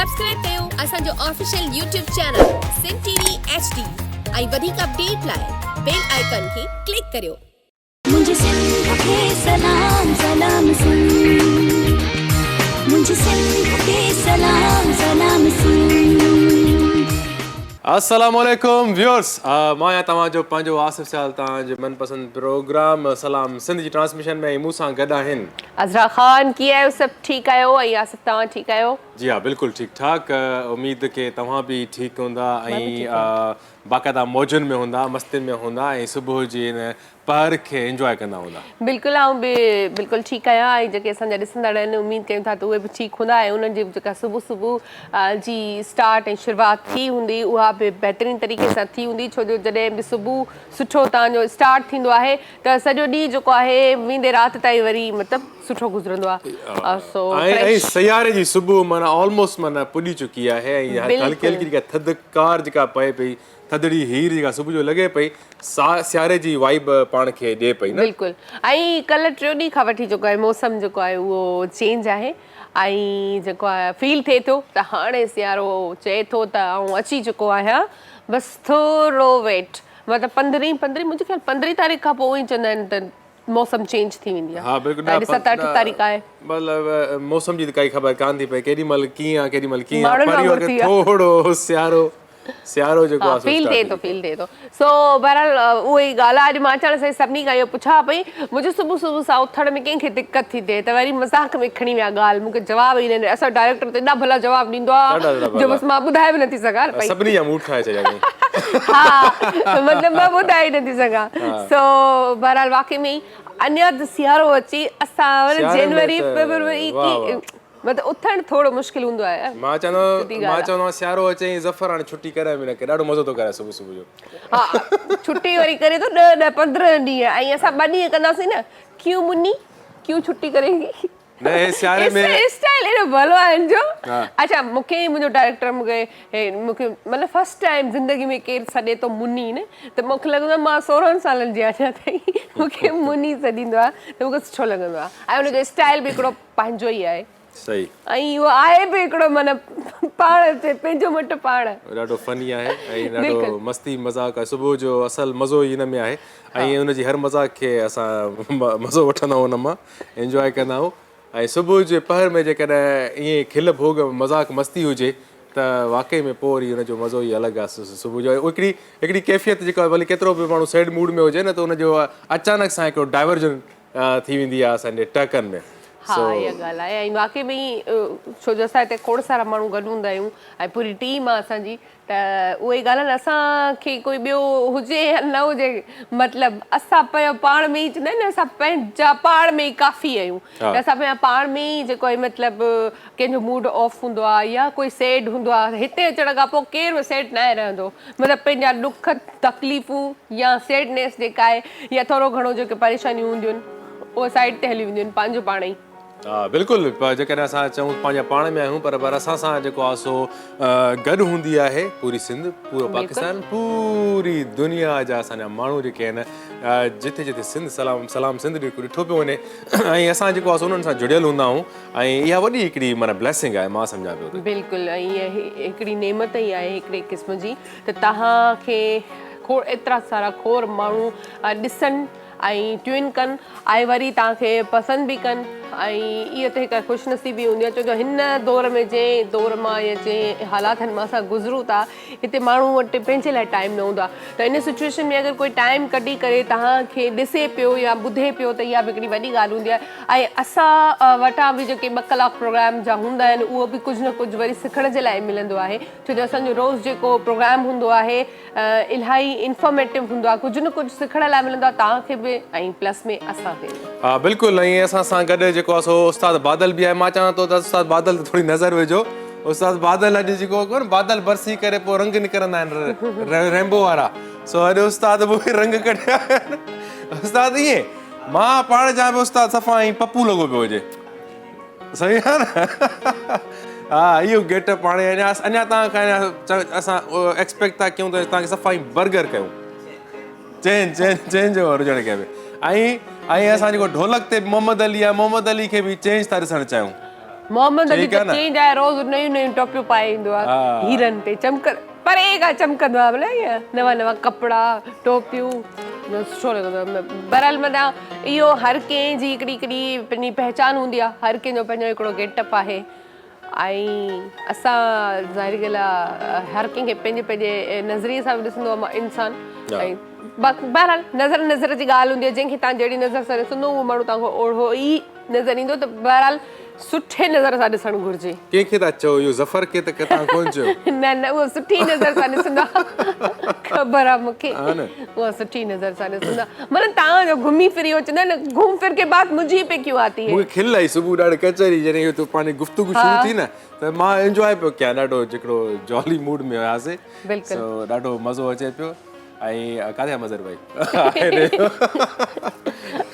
Subscribe कयो असांजो official YouTube channel Sindh TV HD ऐं वधीक अपडेट लाइ बेल आइकन खे क्लिक करियो। मुझे सिंध के सलाम सलाम सिंध, मुझे सिंध के सलाम सलाम सिंध। अस्सलाम वालेकुम व्यूअर्स, मां आहियां तव्हांजो पंहिंजो आसिफ सियाल, तव्हांजो मनपसंद प्रोग्राम सलाम सिंध जी ट्रांसमिशन में मूं सां गॾु आहिनि अज़रा ख़ान। कीअं आहियो? सभु ठीकु आहियो? ऐं आसिफ तव्हां ठीकु आहियो? जी हाँ, बिल्कुलु ठीकु ठाक। उमेद के तव्हां बि ठीकु हूंदा ऐं बाक़ाइदा मौजुनि में हूंदा, मस्तियुनि में हूंदा ऐं सुबुह जी इन पहर खे एंजॉय कंदा हूंदा। बिल्कुलु, आउं बि बिल्कुलु ठीकु आहियां ऐं जेके असांजा ॾिसंदड़ आहिनि उमेद कयूं था त उहे बि ठीकु हूंदा ऐं उन्हनि जी जेका सुबुह जी स्टार्ट ऐं शुरूआति थी हूंदी उहा बि बहितरीन तरीक़े सां थी हूंदी, छो जो जॾहिं बि सुबुह सुठो तव्हांजो स्टार्ट थींदो आहे त सॼो ॾींहुं जेको आहे वेंदे राति ताईं वरी मतिलबु सुठो गुज़रंदो आहे। ऐं सियारे जी सुबुह माना ऑलमोस्ट माना पुॼी चुकी आहे ऐं हल्की हल्की जेका थधिकार जेका पए पई, थधिड़ी हीर जेका सुबुह जो लॻे पई, सियारे जी वाइब पाण खे ॾिए पई न। बिल्कुलु, ऐं कल्ह 3 ॾींहं खां वठी जेको आहे मौसम जेको आहे उहो चेंज आहे ऐं जेको आहे फील थिए थो त हाणे सियारो चए थो त आउं अची चुको आहियां, बसि थोरो वेट, मतिलबु 15 मुंहिंजे ख़्याल 15 तारीख़ खां पोइ ई चवंदा आहिनि त मौसम चेंज थी वेंदी आहे। हाँ बिल्कुलु, 7-8 तारीख़ आहे। मतिलबु मौसम जी त काई ख़बर कान थी पए केॾी महिल कीअं आहे, केॾी महिल कीअं आहे, पर थोरो सियारो जेको आहे फील थिए थो। सो बहरहाल उहा ई ॻाल्हि आहे। अॼु मां अचण सां सभिनी खां इहो पुछां पई, मुंहिंजो सुबुह सां उथण में कंहिंखे दिक़त थी थिए त वरी मज़ाक में खणी विया ॻाल्हि, मूंखे जवाबु ई न, असां डायरेक्टर त एॾा भला जवाबु ॾींदो आहे जो बसि मां ॿुधाए बि नथी सघां पई। सभिनी जा मूड ठाहे छॾिया। हा, मतिलबु मां ॿुधाए नथी सघां। सो बहरहाल वाक़ई में अञा त सियारो अची असां जनवरी फरवरी मतिलबु उथणु थोरो मुश्किल हूंदो आहे। मां चवंदो सियारो अचे ज़फ़र हाणे छुटी करे बि न करे, ॾाढो मज़ो थो करे सुबुह जो। हा, छुटी वरी करे थो 10-15 ॾींहं ऐं असां 2 ॾींहं कंदासीं न, क्यों मुन्नी क्यों छुट्टी करेगी न, सियारे में स्टाइल एॾो भलो आहे हिन जो। अच्छा, मूंखे मुंहिंजो डायरेक्टर मूंखे मतिलबु फर्स्ट टाइम ज़िंदगी में केरु सॾे थो मुन्नी न, त मूंखे लॻंदो आहे मां 16 सालनि जी आहियां ताईं मूंखे मुन्नी सॾींदो आहे त मूंखे सुठो लॻंदो आहे ऐं हुनजो स्टाइल बि हिकिड़ो पंहिंजो ई आहे। सही, ऐं इहो आहे बि हिकिड़ो माना पाण ते पंहिंजो मटि पाण ॾाढो फनी आहे ऐं ॾाढो मस्ती मज़ाक आहे। सुबुह जो असल मज़ो ई हिन में आहे ऐं हुनजी हर मज़ाक खे असां मज़ो वठंदा आहियूं, हुन मां एंजॉय कंदा आहियूं। ऐं सुबुह जे पहर में जेकॾहिं ईअं खिल भोग मज़ाक मस्ती हुजे त वाक़ई में पोइ वरी हुनजो मज़ो ई अलॻि आहे। सुबुह जो हिकिड़ी कैफ़ियत जेको आहे, भले केतिरो बि माण्हू सैड मूड में हुजे न, त हुनजो अचानक सां हिकिड़ो डाइवर्जन थी वेंदी आहे असांजे टहकनि में। हा, इहा ॻाल्हि आहे ऐं वाक़ई में छो जो असां हिते खोड़ सारा माण्हू गॾु हूंदा आहियूं ऐं पूरी टीम आहे असांजी, त उहा ई ॻाल्हि आहे न, असांखे कोई ॿियो हुजे या न हुजे, मतिलबु असां पाण में ई चवंदा आहिनि न, असां पंहिंजा पाण में ई काफ़ी आहियूं। त असां पंहिंजा पाण में ई जेको आहे मतिलबु कंहिंजो मूड ऑफ हूंदो आहे या कोई सैड हूंदो आहे, हिते अचण खां पोइ केरु बि सैड न रहंदो, मतिलबु पंहिंजा ॾुख तकलीफ़ूं या सैडनेस जेका आहे या थोरो घणो जेके परेशानियूं हूंदियूं आहिनि उहे साइड ते हली वेंदियूं आहिनि पंहिंजो पाण ई। हा बिल्कुलु, जेकॾहिं असां चऊं पंहिंजा पाण में आहियूं, पर असां सां जेको आहे सो गॾु हूंदी आहे पूरी सिंध, पूरो पाकिस्तान, पूरी दुनिया जा असांजा माण्हू जेके आहिनि, जिथे जिथे सिंध सलाम सिंध ॾिठो पियो वञे ऐं असां जेको आहे उन्हनि सां जुड़ियल हूंदा आहियूं ऐं इहा वॾी हिकिड़ी माना ब्लेसिंग आहे, मां सम्झां पियो। बिल्कुलु, ऐं इहा हिकिड़ी नेमत ई आहे हिकिड़े क़िस्म जी, त तव्हांखे एतिरा सारा खोड़ माण्हू ॾिसनि ऐं ट्यून कनि ऐं वरी तव्हांखे पसंदि बि कनि ऐं इहा त हिकु ख़ुशनसीबी हूंदी आहे, छो जो हिन दौर में जंहिं दौर मां या जंहिं हालातनि मां असां गुज़रूं था, हिते माण्हू वटि पंहिंजे लाइ टाइम न हूंदो आहे, त इन सिचुएशन में अगरि कोई टाइम कढी करे तव्हांखे ॾिसे पियो या ॿुधे पियो त इहा बि हिकिड़ी वॾी ॻाल्हि हूंदी आहे। ऐं असां वटां बि जेके 2 कलाक प्रोग्राम जा हूंदा आहिनि उहो बि कुझु न कुझु वरी सिखण जे लाइ मिलंदो आहे, छो जो असांजो रोज़ु जेको प्रोग्राम हूंदो आहे इलाही इंफॉर्मेटिव हूंदो आहे, कुझु न कुझु सिखण लाइ मिलंदो आहे तव्हांखे बि ऐं प्लस में असांखे। हा बिल्कुलु, ऐं असां सां गॾु जेको आहे सो उस्ताद बादल बि आहे। मां चवां थो त उस्ताद बादल ते थोरी नज़र विझो। उस्ताद बादल अॼु जेको कोन बादल बरसी करे पोइ रंग निकिरंदा आहिनि रेम्बो वारा, सो अॼु उस्ताद बि रंग कढिया आहिनि। उस्ताद ईअं मां पाण जा बि उस्ताद सफ़ा ऐं पप्पू लॻो पियो हुजे, सही आहे न? हा, इहो गेटअप हाणे अञा तव्हांखां असां एक्सपेक्ट था कयूं त तव्हांखे सफ़ा बर्गर कयूं, चेंज हुजणु खपे। ऐं असां जेको ढोलक ते मोहम्मद अली आहे, मोहम्मद अली खे बि चेंज था ॾिसणु चाहियूं। मोहम्मद अली ठीकु आहे त न? चेंज आहे रोज़ नयूं नयूं टोपियूं पाए ईंदो आहे हीरनि ते परे खां चमकंदो आहे भला ईअं नवां नवां कपिड़ा टोपियूं सुठो लॻंदो आहे बहरहाल माना इहो हर कंहिंजी हिकिड़ी हिकिड़ी पंहिंजी पहचान हूंदी आहे हर कंहिंजो पंहिंजो हिकिड़ो गेटअप आहे ऐं असां ज़ाहिरी ॻाल्हि आहे हर कंहिंखे पंहिंजे पंहिंजे नज़रिए सां बि ॾिसंदो आहे इंसानु ऐं बहरहाल नज़र जी ॻाल्हि हूंदी आहे जंहिंखे तव्हां जहिड़ी नज़र सां ॾिसंदो उहो माण्हू तव्हांखो ओढ़ो ई नज़र ईंदो त बहरहाल सुठे नज़र सां ॾिसणु घुरिजे कंहिंखे था चओ इहो ज़फ़र खे त किथां कोन चयो न उहो सुठी नज़र सां ॾिसंदो आहे ख़बर आहे मूंखे उहा सुठी नज़र सां ॾिसंदो आहे माना तव्हांजो घुमी फिरी चवंदा न घुम फिर के बाद मुंहिंजी पे क्यों आती है मूंखे खिल आई सुबुह ॾाढी कचहरी जॾहिं इहो त पंहिंजी गुफ़्तगू शुरू थी न त मां एंजॉय पियो कयां ॾाढो हिकिड़ो जॉली मूड में हुयासीं बिल्कुलु ॾाढो मज़ो अचे पियो ऐं काथे आहे मज़र भाई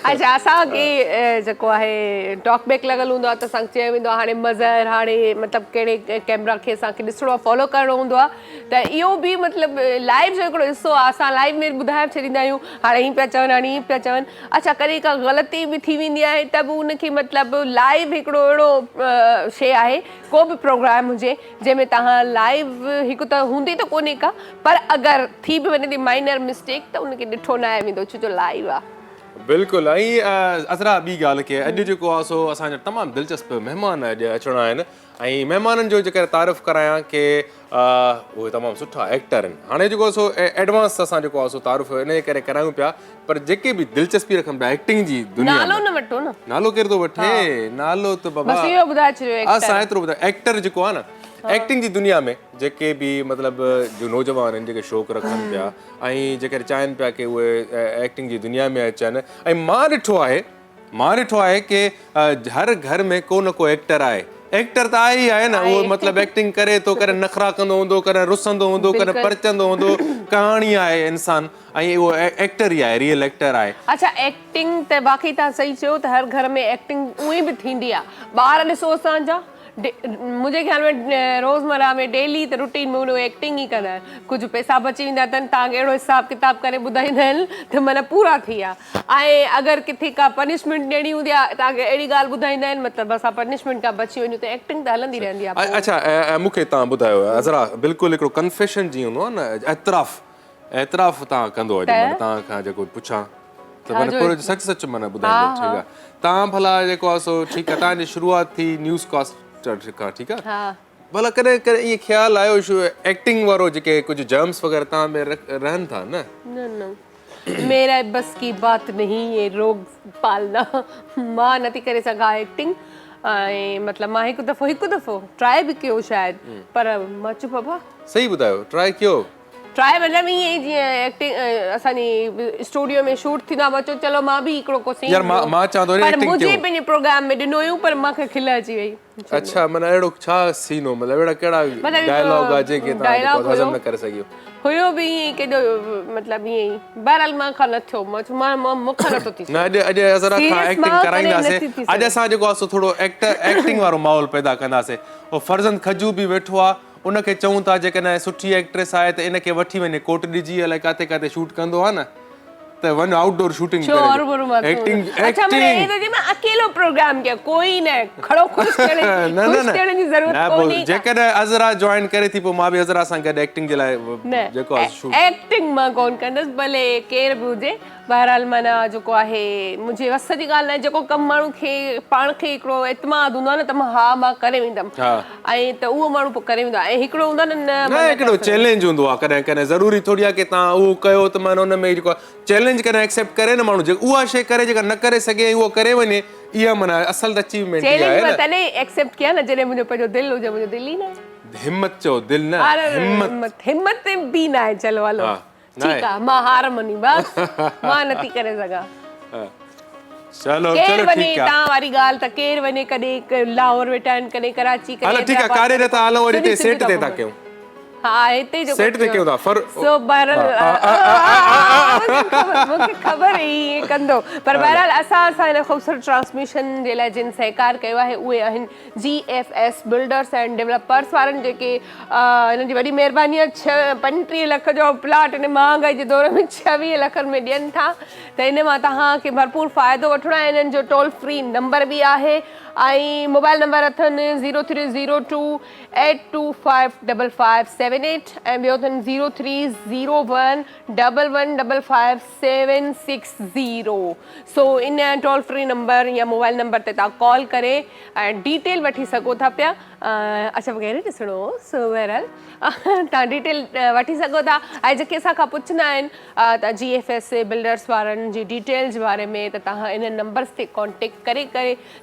अच्छा असांखे जेको आहे टॉक बैक लॻल हूंदो आहे त असांखे चयो वेंदो आहे हाणे मज़र हाणे मतिलबु कहिड़े कैमरा खे असांखे ॾिसणो आहे फॉलो करिणो हूंदो आहे त इहो बि मतिलबु लाइव जो हिकिड़ो हिसो आहे असां लाइव में ॿुधाए छॾींदा आहियूं हाणे हीअं पिया चवनि हाणे हीअं पिया चवनि अच्छा कॾहिं का ग़लती बि थी वेंदी आहे त बि उनखे मतिलबु लाइव हिकिड़ो अहिड़ो शइ आहे को बि प्रोग्राम हुजे जंहिंमें तव्हां लाइव हिकु त हूंदी त कोन्हे का पर अगरि थी बि वञे थी माइनर मिस्टेक त उनखे ॾिठो न आहे वेंदो छो जो लाइव आहे बिल्कुलु ऐं अज़रा ॿी ॻाल्हि खे अॼु जेको आहे सो असांजा तमामु दिलचस्प महिमान अॼु अचिणा आहिनि ऐं महिमाननि जो जेकर तारीफ़ करायां की उहे तमामु सुठा एक्टर आहिनि हाणे जेको आहे सो एडवांस असां जेको आहे सो तारीफ़ इन जे करे करायूं पिया पर जेके बि दिलचस्पी रखनि पिया एक्टिंग जी दुनिया नालो न वठो न नालो केरु थो वठे नालो त बाबा बस इहो ॿुधाए छॾियो असां एतिरो ॿुधायो एक्टर जेको आहे न एक्टिंग जी दुनिया में जेके बि मतिलबु जो नौजवान आहिनि जेके शौक़ु रखनि पिया ऐं जेके चाहिनि पिया की उहे एक्टिंग जी दुनिया में अचनि ऐं मां ॾिठो आहे की हर घर में को न को एक्टर आहे एक्टर त आहे ई आहे न उहो मतिलबु एक्टिंग करे थो करे नखरा कंदो हूंदो करे रुसंदो हूंदो करे परचंदो हूंदो कहाणी आहे इंसान ऐं उहो एक्टर ई आहे रियल एक्टर आहे अच्छा एक्टिंग त बाक़ी तव्हां सही चयो त हर घर में एक्टिंग उहे बि थींदी आहे ॿार ॾिसो असांजा मुंहिंजे ख्याल में रोज़मर्रा में डेली त रूटीन में उन एक्टिंग ई कंदा आहिनि कुझु पैसा बची वेंदा अथनि तव्हांखे अहिड़ो हिसाब किताब करे ॿुधाईंदा आहिनि त माना पूरा थी विया ऐं अगरि किथे का पनिशमेंट ॾियणी हूंदी आहे तव्हांखे अहिड़ी ॻाल्हि ॿुधाईंदा आहिनि मतिलबु असां पनिशमेंट खां बची वञूं त एक्टिंग त हलंदी रहंदी आहे अच्छा मूंखे तव्हां ॿुधायो अज़रा बिल्कुलु हिकिड़ो कन्फेशन जीअं हूंदो आहे न एतिराफ़ तव्हां कंदो आहे तव्हां खां जेको पुछां त माना पूरो सच माना ॿुधाईंदो ठीकु आहे तव्हां भला जेको आहे सो ठीकु आहे तव्हांजी शुरूआति थी न्यूज़ कास्ट ठीकु आहे भला कॾहिं कॾहिं ईअं ख़्यालु आयो एक्टिंग वारो जेके कुझु जर्म्स वग़ैरह तव्हां में रहनि था न मेरा बस की बात नहीं ये रोग पालना मां नथी करे सघां एक्टिंग ऐं मतिलबु मां हिकु दफ़ो ट्राए बि कयो शायदि पर मां चुप बाबा सही ॿुधायो ट्राए कयो ट्राए मतिलबु ईअं ई जीअं एक्टिंग असांजी स्टूडियो में शूट थींदो आहे मां चयो चलो मां बि हिकिड़ो को सीन यार मां चवंदो पर मुंहिंजे पंहिंजे प्रोग्राम में ॾिनो हुयूं पर मूंखे खिल अची वई अच्छा माना अहिड़ो छा सीन हो मतिलबु अहिड़ा कहिड़ा डायलॉग आहे जेके तव्हां हज़म न करे सघियो हुयो बि ईअं केॾो मतिलबु ईअं ई बहरहाल मां खां न थियो मां मूंखां नथो थी न अॼु अज़रा खां एक्टिंग कराईंदासीं अॼु असां जेको आहे सो थोरो एक्टिंग वारो माहौल पैदा कंदासीं उहो फर्ज़ंद खजू बि वेठो आहे उनखे चऊं था जेकॾहिं सुठी एक्ट्रेस आहे त इनखे वठी वञे कोट ॾिजी अलाए किथे किथे शूट कंदो आहे न त वञ आउटडोर शूटिंग अकेलो प्रोग्राम किया कोई न खड़ो खुश थियण जी ज़रूरत कोन्हे जेकॾहिं अज़रा जॉइन करे थी पोइ मां बि अज़रा सां गॾु एक्टिंग जे लाइ जेको आहे एक्टिंग मां कोन कंदसि भले केर बि हुजे बहरहाल माना जेको आहे मुंहिंजे वस जी ॻाल्हि न आहे जेको कमु माण्हू खे पाण खे हिकिड़ो एतमाद हूंदो आहे न त मां करे वेंदमि ऐं त उहो माण्हू पोइ करे वेंदो आहे ऐं हिकिड़ो हूंदो आहे न हिकिड़ो चैलेंज हूंदो आहे कॾहिं कॾहिं ज़रूरी थोरी आहे की तव्हां उहो कयो त माना हुन में जेको चैलेंज कॾहिं एक्सेप्ट करे न माण्हू जेको उहा शइ करे जेका न करे सघे उहो करे वञे इहा माना असल अचीवमेंट आहे तॾहिं एक्सेप्ट कया न जॾहिं मुंहिंजो पंहिंजो दिलि हुजे मुंहिंजो दिलि ई न हिम्मत चओ दिलि न हिम्मत बि न आहे चलो हलो ठीकु आहे मां हार मनी बस मां नथी करे सघां चलो केर वञे तव्हां वारी ॻाल्हि त केर वञे कॾहिं लाहौर वेठा आहिनि कॾहिं कराची हलो ठीकु आहे कार्यरत हलो वरी सेट ते था कयूं हा हिते जो सेट ते कयूं था फर सो बहरहाल मूंखे ख़बर ई कंदो पर बहरहाल असां हिन ख़ूबसूरत ट्रांसमिशन जे लाइ जिन सहकार कयो आहे उहे आहिनि GFS बिल्डर्स एंड डेवलपर्स वारनि जेके हिन जी वॾी महिरबानी आहे 35 लख जो प्लाट हिन महांगाई जे दौर में 26 लखनि में ॾियनि था त इन मां तव्हांखे भरपूर फ़ाइदो वठिणो आहे हिननि जो टोल फ्री नंबर बि आहे ऐं मोबाइल नंबर अथनि 030282555578 ऐं ॿियो अथनि 030111555760 सो इन टोल फ्री नंबर या मोबाइल नंबर ते तव्हां कॉल करे ऐं डिटेल वठी सघो था पिया अच्छा वग़ैरह ॾिसणो सो बहरहाल तव्हां डिटेल वठी सघो था ऐं जेके असां खां पुछंदा आहिनि त GFS बिल्डर्स वारनि जी डिटेल्स जे बारे में त तव्हां इन नंबर्स ते कॉन्टेक्ट करे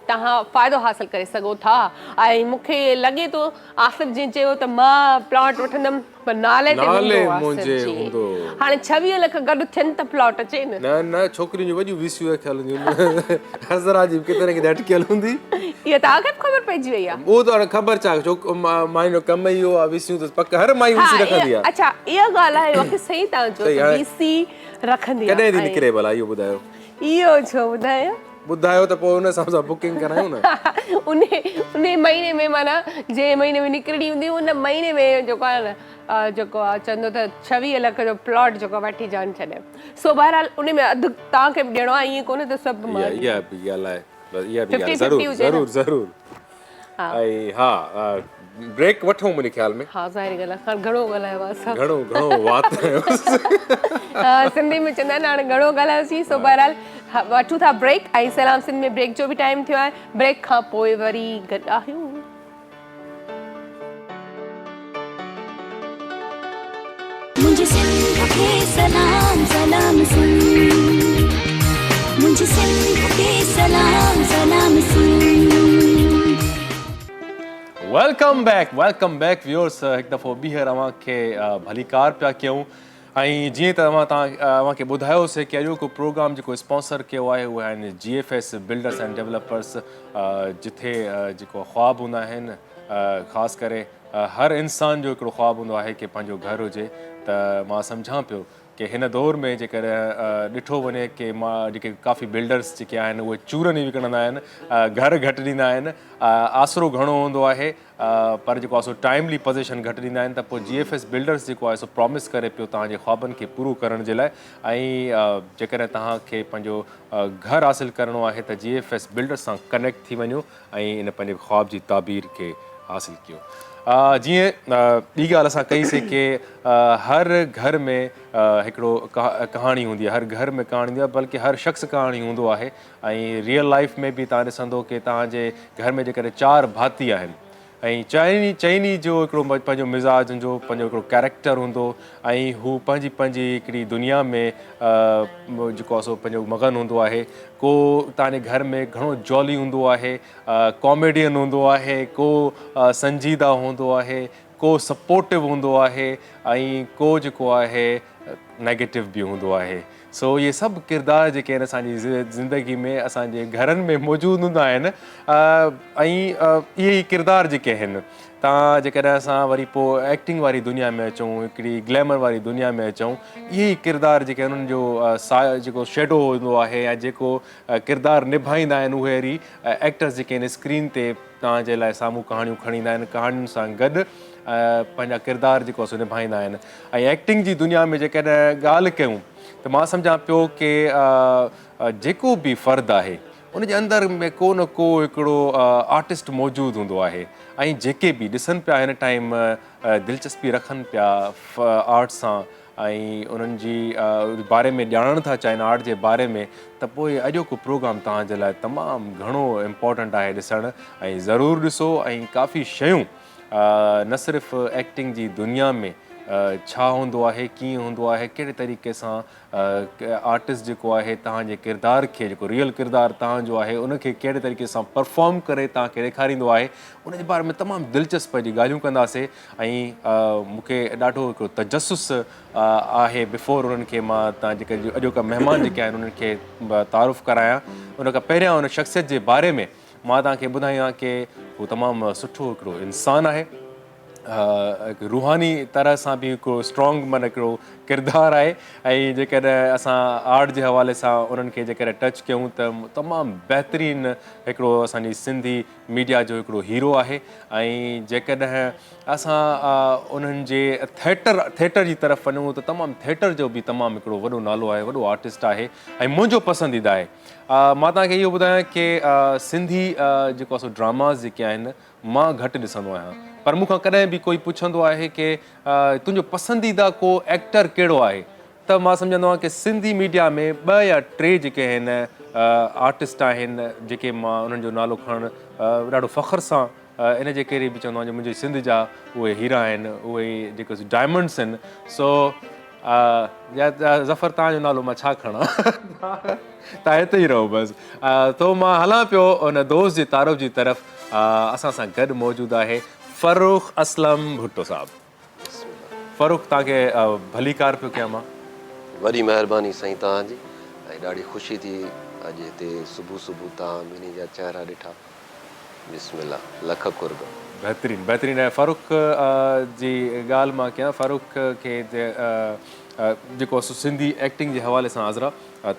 तव्हां फ़ाइदो हासिलु करे सघो था ऐं मूंखे लॻे थो आसिफ़ जीअं चयो त मां प्लॉट वठंदमि पर नाले ते मुंहिंजे हूंदो हाणे 26 लख गॾु थियनि त प्लॉट अचे न छोकिरियूं जूं वॾियूं VCU रखियल हूंदियूं हज़रा जी किथे न किथे अटकियल हूंदी इहा तव्हांखे बि ख़बर पइजी वई आहे उहो त हाणे ख़बर छा माई जो कम ई इहो आहे VCU त पक हर माई VC रखंदी आहे अच्छा इहा ॻाल्हि आहे वाक़ई सही तव्हां चओ VC रखंदी आहे कॾहिं थी निकिरे भला इहो ॿुधायो इहो छो ॿुधायो त पोइ हुन हिसाब सां बुकिंग करायूं न उन महीने में माना जे महीने में निकिरणी हूंदी उन महीने में जेको आहे न जेको आहे चवंदो त 26 लख जो प्लॉट जेको वठी जान छॾे सो बहरहाल उन में अधु तव्हांखे बि ॾियणो आहे ईअं कोन्हे त सभु इहा बि ॻाल्हि आहे इहा बि ॻाल्हि ज़रूरु ज़रूरु ऐं हा ब्रेक वठूं मुंहिंजे ख़्याल में हा ज़ाहिर ॻाल्हि आहे हाणे घणो ॻाल्हायो आहे असां घणो वात सिंधी में चवंदा आहिनि हाणे घणो ॻाल्हायोसीं सो बहरहाल वठूं था ब्रेक ऐं सलाम सिंध में ब्रेक जो बि टाइम थियो आहे ब्रेक खां पोइ वरी गॾु आहियूं मुझे सिंध के सलाम सलाम सिंध मुझे सिंध के सलाम सलाम सिंध वेलकम बैक व्यूअर्स हिकु दफ़ो ॿीहर अव्हांखे भली कार पिया कयूं ऐं जीअं त अव्हांखे ॿुधायोसीं कि अॼोको प्रोग्राम जेको स्पॉन्सर कयो आहे उहे आहिनि GFS बिल्डर्स एंड डेवलपर्स जिथे जेको ख़्वाबु हूंदा आहिनि ख़ासि करे हर इंसान जो हिकिड़ो ख़्वाबु हूंदो आहे कि पंहिंजो घरु हुजे त मां सम्झां पियो कि हिन दौर में जेकर ॾिठो वञे कि मां जेके काफ़ी बिल्डर्स जेके आहिनि उहे चूरनि ई विकिणंदा आहिनि घर घटि ॾींदा आहिनि आसिरो घणो हूंदो आहे पर जेको आहे सो टाइमली पोज़ीशन घटि ॾींदा आहिनि त पोइ GFS बिल्डर्स जेको आहे सो प्रॉमिस करे पियो तव्हांजे ख़्वाबनि खे पूरो करण जे लाइ ऐं जेकॾहिं तव्हांखे पंहिंजो घरु हासिलु करिणो आहे त GFS बिल्डर्स सां कनेक्ट थी वञो ऐं इन पंहिंजे ख़्वाब जी ताबीर खे हासिलु कयो जीअं ॿी ॻाल्हि असां कईसीं कि हर घर में हिकिड़ो कहाणी हूंदी आहे हर घर में कहाणी हूंदी आहे बल्कि हर शख़्स कहाणी हूंदो आहे ऐं रियल लाइफ में बि तव्हां ॾिसंदो कि तव्हांजे घर में जेकॾहिं 4 भाती आहिनि ऐं चइनी जो हिकिड़ो पंहिंजो मिज़ाज जो पंहिंजो हिकिड़ो कैरेक्टर हूंदो ऐं हू पंहिंजी हिकिड़ी दुनिया में जेको आहे सो पंहिंजो मगन हूंदो आहे को तव्हांजे घर में घणो जॉली हूंदो आहे कॉमेडियन हूंदो आहे को संजीदा हूंदो आहे को सपोर्टिव हूंदो आहे ऐं को जेको आहे नेगेटिव बि हूंदो आहे सो इहे सभु किरदार जेके आहिनि असांजी ज़िंदगी में असांजे घरनि में मौजूदु हूंदा आहिनि ऐं इहे ई किरदार जेके आहिनि तव्हां जेकॾहिं असां वरी पोइ एक्टिंग वारी दुनिया में अचूं हिकिड़ी ग्लैमर वारी दुनिया में अचूं इहे ई किरदार जेके उन्हनि जो जेको शेडो हूंदो आहे या जेको किरदारु निभाईंदा आहिनि उहे अहिड़ी एक्टर्स जेके आहिनि स्क्रीन ते तव्हांजे लाइ साम्हूं कहाणियूं खणी ईंदा आहिनि कहाणियुनि सां गॾु पंहिंजा किरदार जेको आहे सो निभाईंदा आहिनि ऐं एक्टिंग जी दुनिया में जेकॾहिं ॻाल्हि कयूं त मां सम्झां पियो कि जेको बि फ़र्दु आहे उनजे अंदरि में को न को हिकिड़ो आर्टिस्ट मौजूदु हूंदो आहे ऐं जेके बि ॾिसनि पिया हिन टाइम दिलचस्पी रखनि पिया आर्ट सां ऐं उन्हनि जी बारे में ॼाणणु था चाहिनि आर्ट जे बारे में त पोइ अॼोको प्रोग्राम तव्हांजे लाइ तमामु घणो इम्पोर्टेंट आहे ॾिसणु ऐं ज़रूरु ॾिसो ऐं काफ़ी शयूं न सिर्फ़ु एक्टिंग जी दुनिया में छा हूंदो आहे कीअं हूंदो आहे कहिड़े तरीक़े सां आर्टिस्ट जेको आहे तव्हांजे किरदार खे जेको रियल किरदारु तव्हांजो आहे उनखे कहिड़े तरीक़े सां परफॉर्म करे तव्हांखे ॾेखारींदो आहे उनजे बारे में तमामु दिलचस्प जी ॻाल्हियूं कंदासीं ऐं मूंखे ॾाढो हिकिड़ो तजसुस आहे बिफोर उन्हनि खे मां तव्हां जेके अॼोका महिमान जेके आहिनि उन्हनि खे तारुफ़ करायां उन खां पहिरियां उन शख़्सियत जे बारे में मां तव्हांखे ॿुधायां कि हू तमामु सुठो हिकिड़ो इंसानु आहे हिकु रूहानी तरह सां बि हिकिड़ो स्ट्रॉन्ग माना हिकिड़ो किरदारु आहे ऐं जेकॾहिं असां आर्ट जे हवाले सां उन्हनि खे जेकॾहिं टच कयूं त तमामु बहितरीनु हिकिड़ो असांजी सिंधी मीडिया जो हिकिड़ो हीरो आहे ऐं जेकॾहिं असां उन्हनि जे थिएटर जी तरफ़ वञूं त तमामु थिएटर जो बि तमामु हिकिड़ो वॾो नालो आहे, वॾो आर्टिस्ट आहे ऐं मुंहिंजो पसंदीदा आहे। मां तव्हांखे इहो ॿुधायां की सिंधी जेको आहे सो ड्रामास जेके आहिनि मां घटि ॾिसंदो आहियां, पर मूंखां कॾहिं बि कोई पुछंदो आहे की तुंहिंजो पसंदीदा को एक्टर कहिड़ो आहे त मां सम्झंदो आहियां की सिंधी मीडिया में 2 या 3 जेके आहिनि आर्टिस्ट आहिनि जेके मां उन्हनि जो नालो खणणु ॾाढो फ़ख्र सां इन जे करे बि चवंदो आहियां मुंहिंजी सिंध जा उहे हीरा आहिनि, उहे जेके डायमंड्स आहिनि। सो ज़फ़र तव्हांजो नालो मां छा खणां तव्हां हिते ई रहो बसि। तो मां हलां पियो उन दोस्त जी तारुफ़ जी तरफ़। असां सां गॾु मौजूदु आहे फ़ारूक असलम भुट्टो साहिबु। फ़ारूक तव्हांखे भली कार पियो कयां मां। वॾी महिरबानी साईं तव्हांजी ऐं ॾाढी ख़ुशी थी अॼु हिते सुबुह तव्हां ॿिन्ही जा चहिरा ॾिठा। बिस्मिल्लाह, लख कुर्ब। बहितरीनु बहितरीनु आहे। फ़ारूक जी ॻाल्हि मां कयां, फ़ारूक खे जेको सिंधी एक्टिंग जे हवाले सां आज़रा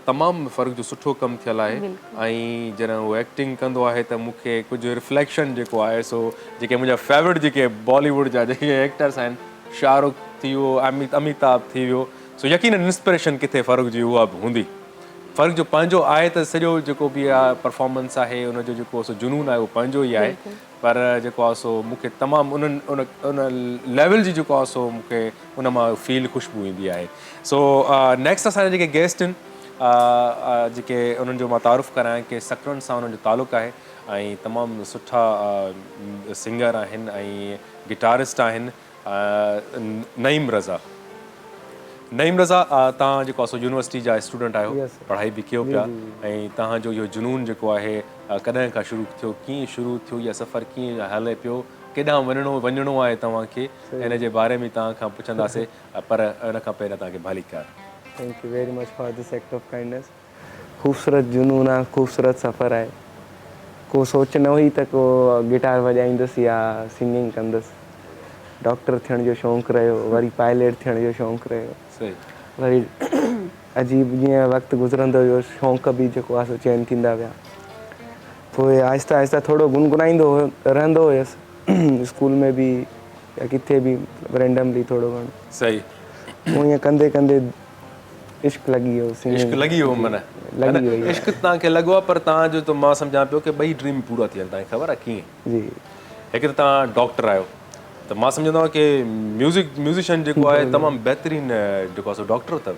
तमामु फ़ारूक जो सुठो कमु थियल आहे ऐं जॾहिं उहो एक्टिंग कंदो आहे त मूंखे कुझु रिफ्लेक्शन जेको आहे सो जेके मुंहिंजा फेवरेट जेके बॉलीवुड जा जेके एक्टर्स आहिनि, शाहरुख थी वियो, अमिताभ थी वियो, सो यकीनन इंस्पिरेशन किथे फ़ारूक जी उहा बि हूंदी। फ़र्क़ु जो पंहिंजो आहे त सॼो जेको बि आहे परफॉर्मेंस आहे उनजो जेको सो जुनून आहे उहो पंहिंजो ई आहे, पर जेको आहे सो मूंखे तमामु उन लेवल जी जेको आहे सो मूंखे उन मां फील ख़ुशबू ईंदी आहे। सो नेक्स्ट असांजा जेके गेस्ट आहिनि जेके उन्हनि जो मां तारुफ़ करायां की सकरन सां उन्हनि जो तालुक़ु आहे ऐं तमामु सुठा सिंगर आहिनि ऐं गिटारिस्ट आहिनि। नईम रज़ा तव्हां जेको आहे सो यूनिवर्सिटी जा स्टूडेंट आहियो, पढ़ाई बि कयो पिया ऐं तव्हांजो इहो जुनून जेको आहे कॾहिं खां शुरू थियो, कीअं शुरू थियो, इहा सफ़र कीअं हले पियो, केॾांहुं वञिणो आहे तव्हांखे, इन जे बारे में तव्हां खां पुछंदासीं, पर इन खां पहिरियों तव्हांखे भली car. Thank U very much for this act of kindness. ख़ूबसूरत जुनून आहे, ख़ूबसूरत सफ़र आहे। को सोच न हुई त को गिटार वॼाईंदुसि या सिंगिंग कंदुसि। डॉक्टर थियण जो शौक़ु रहियो, वरी पायलट थियण जो शौक़ु रहियो, वरी अजीब जीअं वक़्तु गुज़रंदो वियो शौक़ु बि जेको आहे सो चेंज थींदा विया। पोइ आहिस्ता आहिस्ता थोरो गुनगुनाईंदो रहंदो हुयसि, स्कूल में बि या किथे बि रेंडमली थोरो घणो। सही। पोइ ईअं कंदे कंदे इश्क लॻी वियो, इश्क लॻी वियो, माना इश्क तव्हांखे लॻो आहे, पर तव्हांजो त मां सम्झां पियो की 2 ड्रीम पूरा थी आहिनि। तव्हांखे ख़बर आहे कीअं? जी, हिकु त तव्हां डॉक्टर आहियो, त मां सम्झंदो आहियां की म्यूज़िशियन जेको आहे तमामु बहितरीनु जेको आहे सो डॉक्टर अथव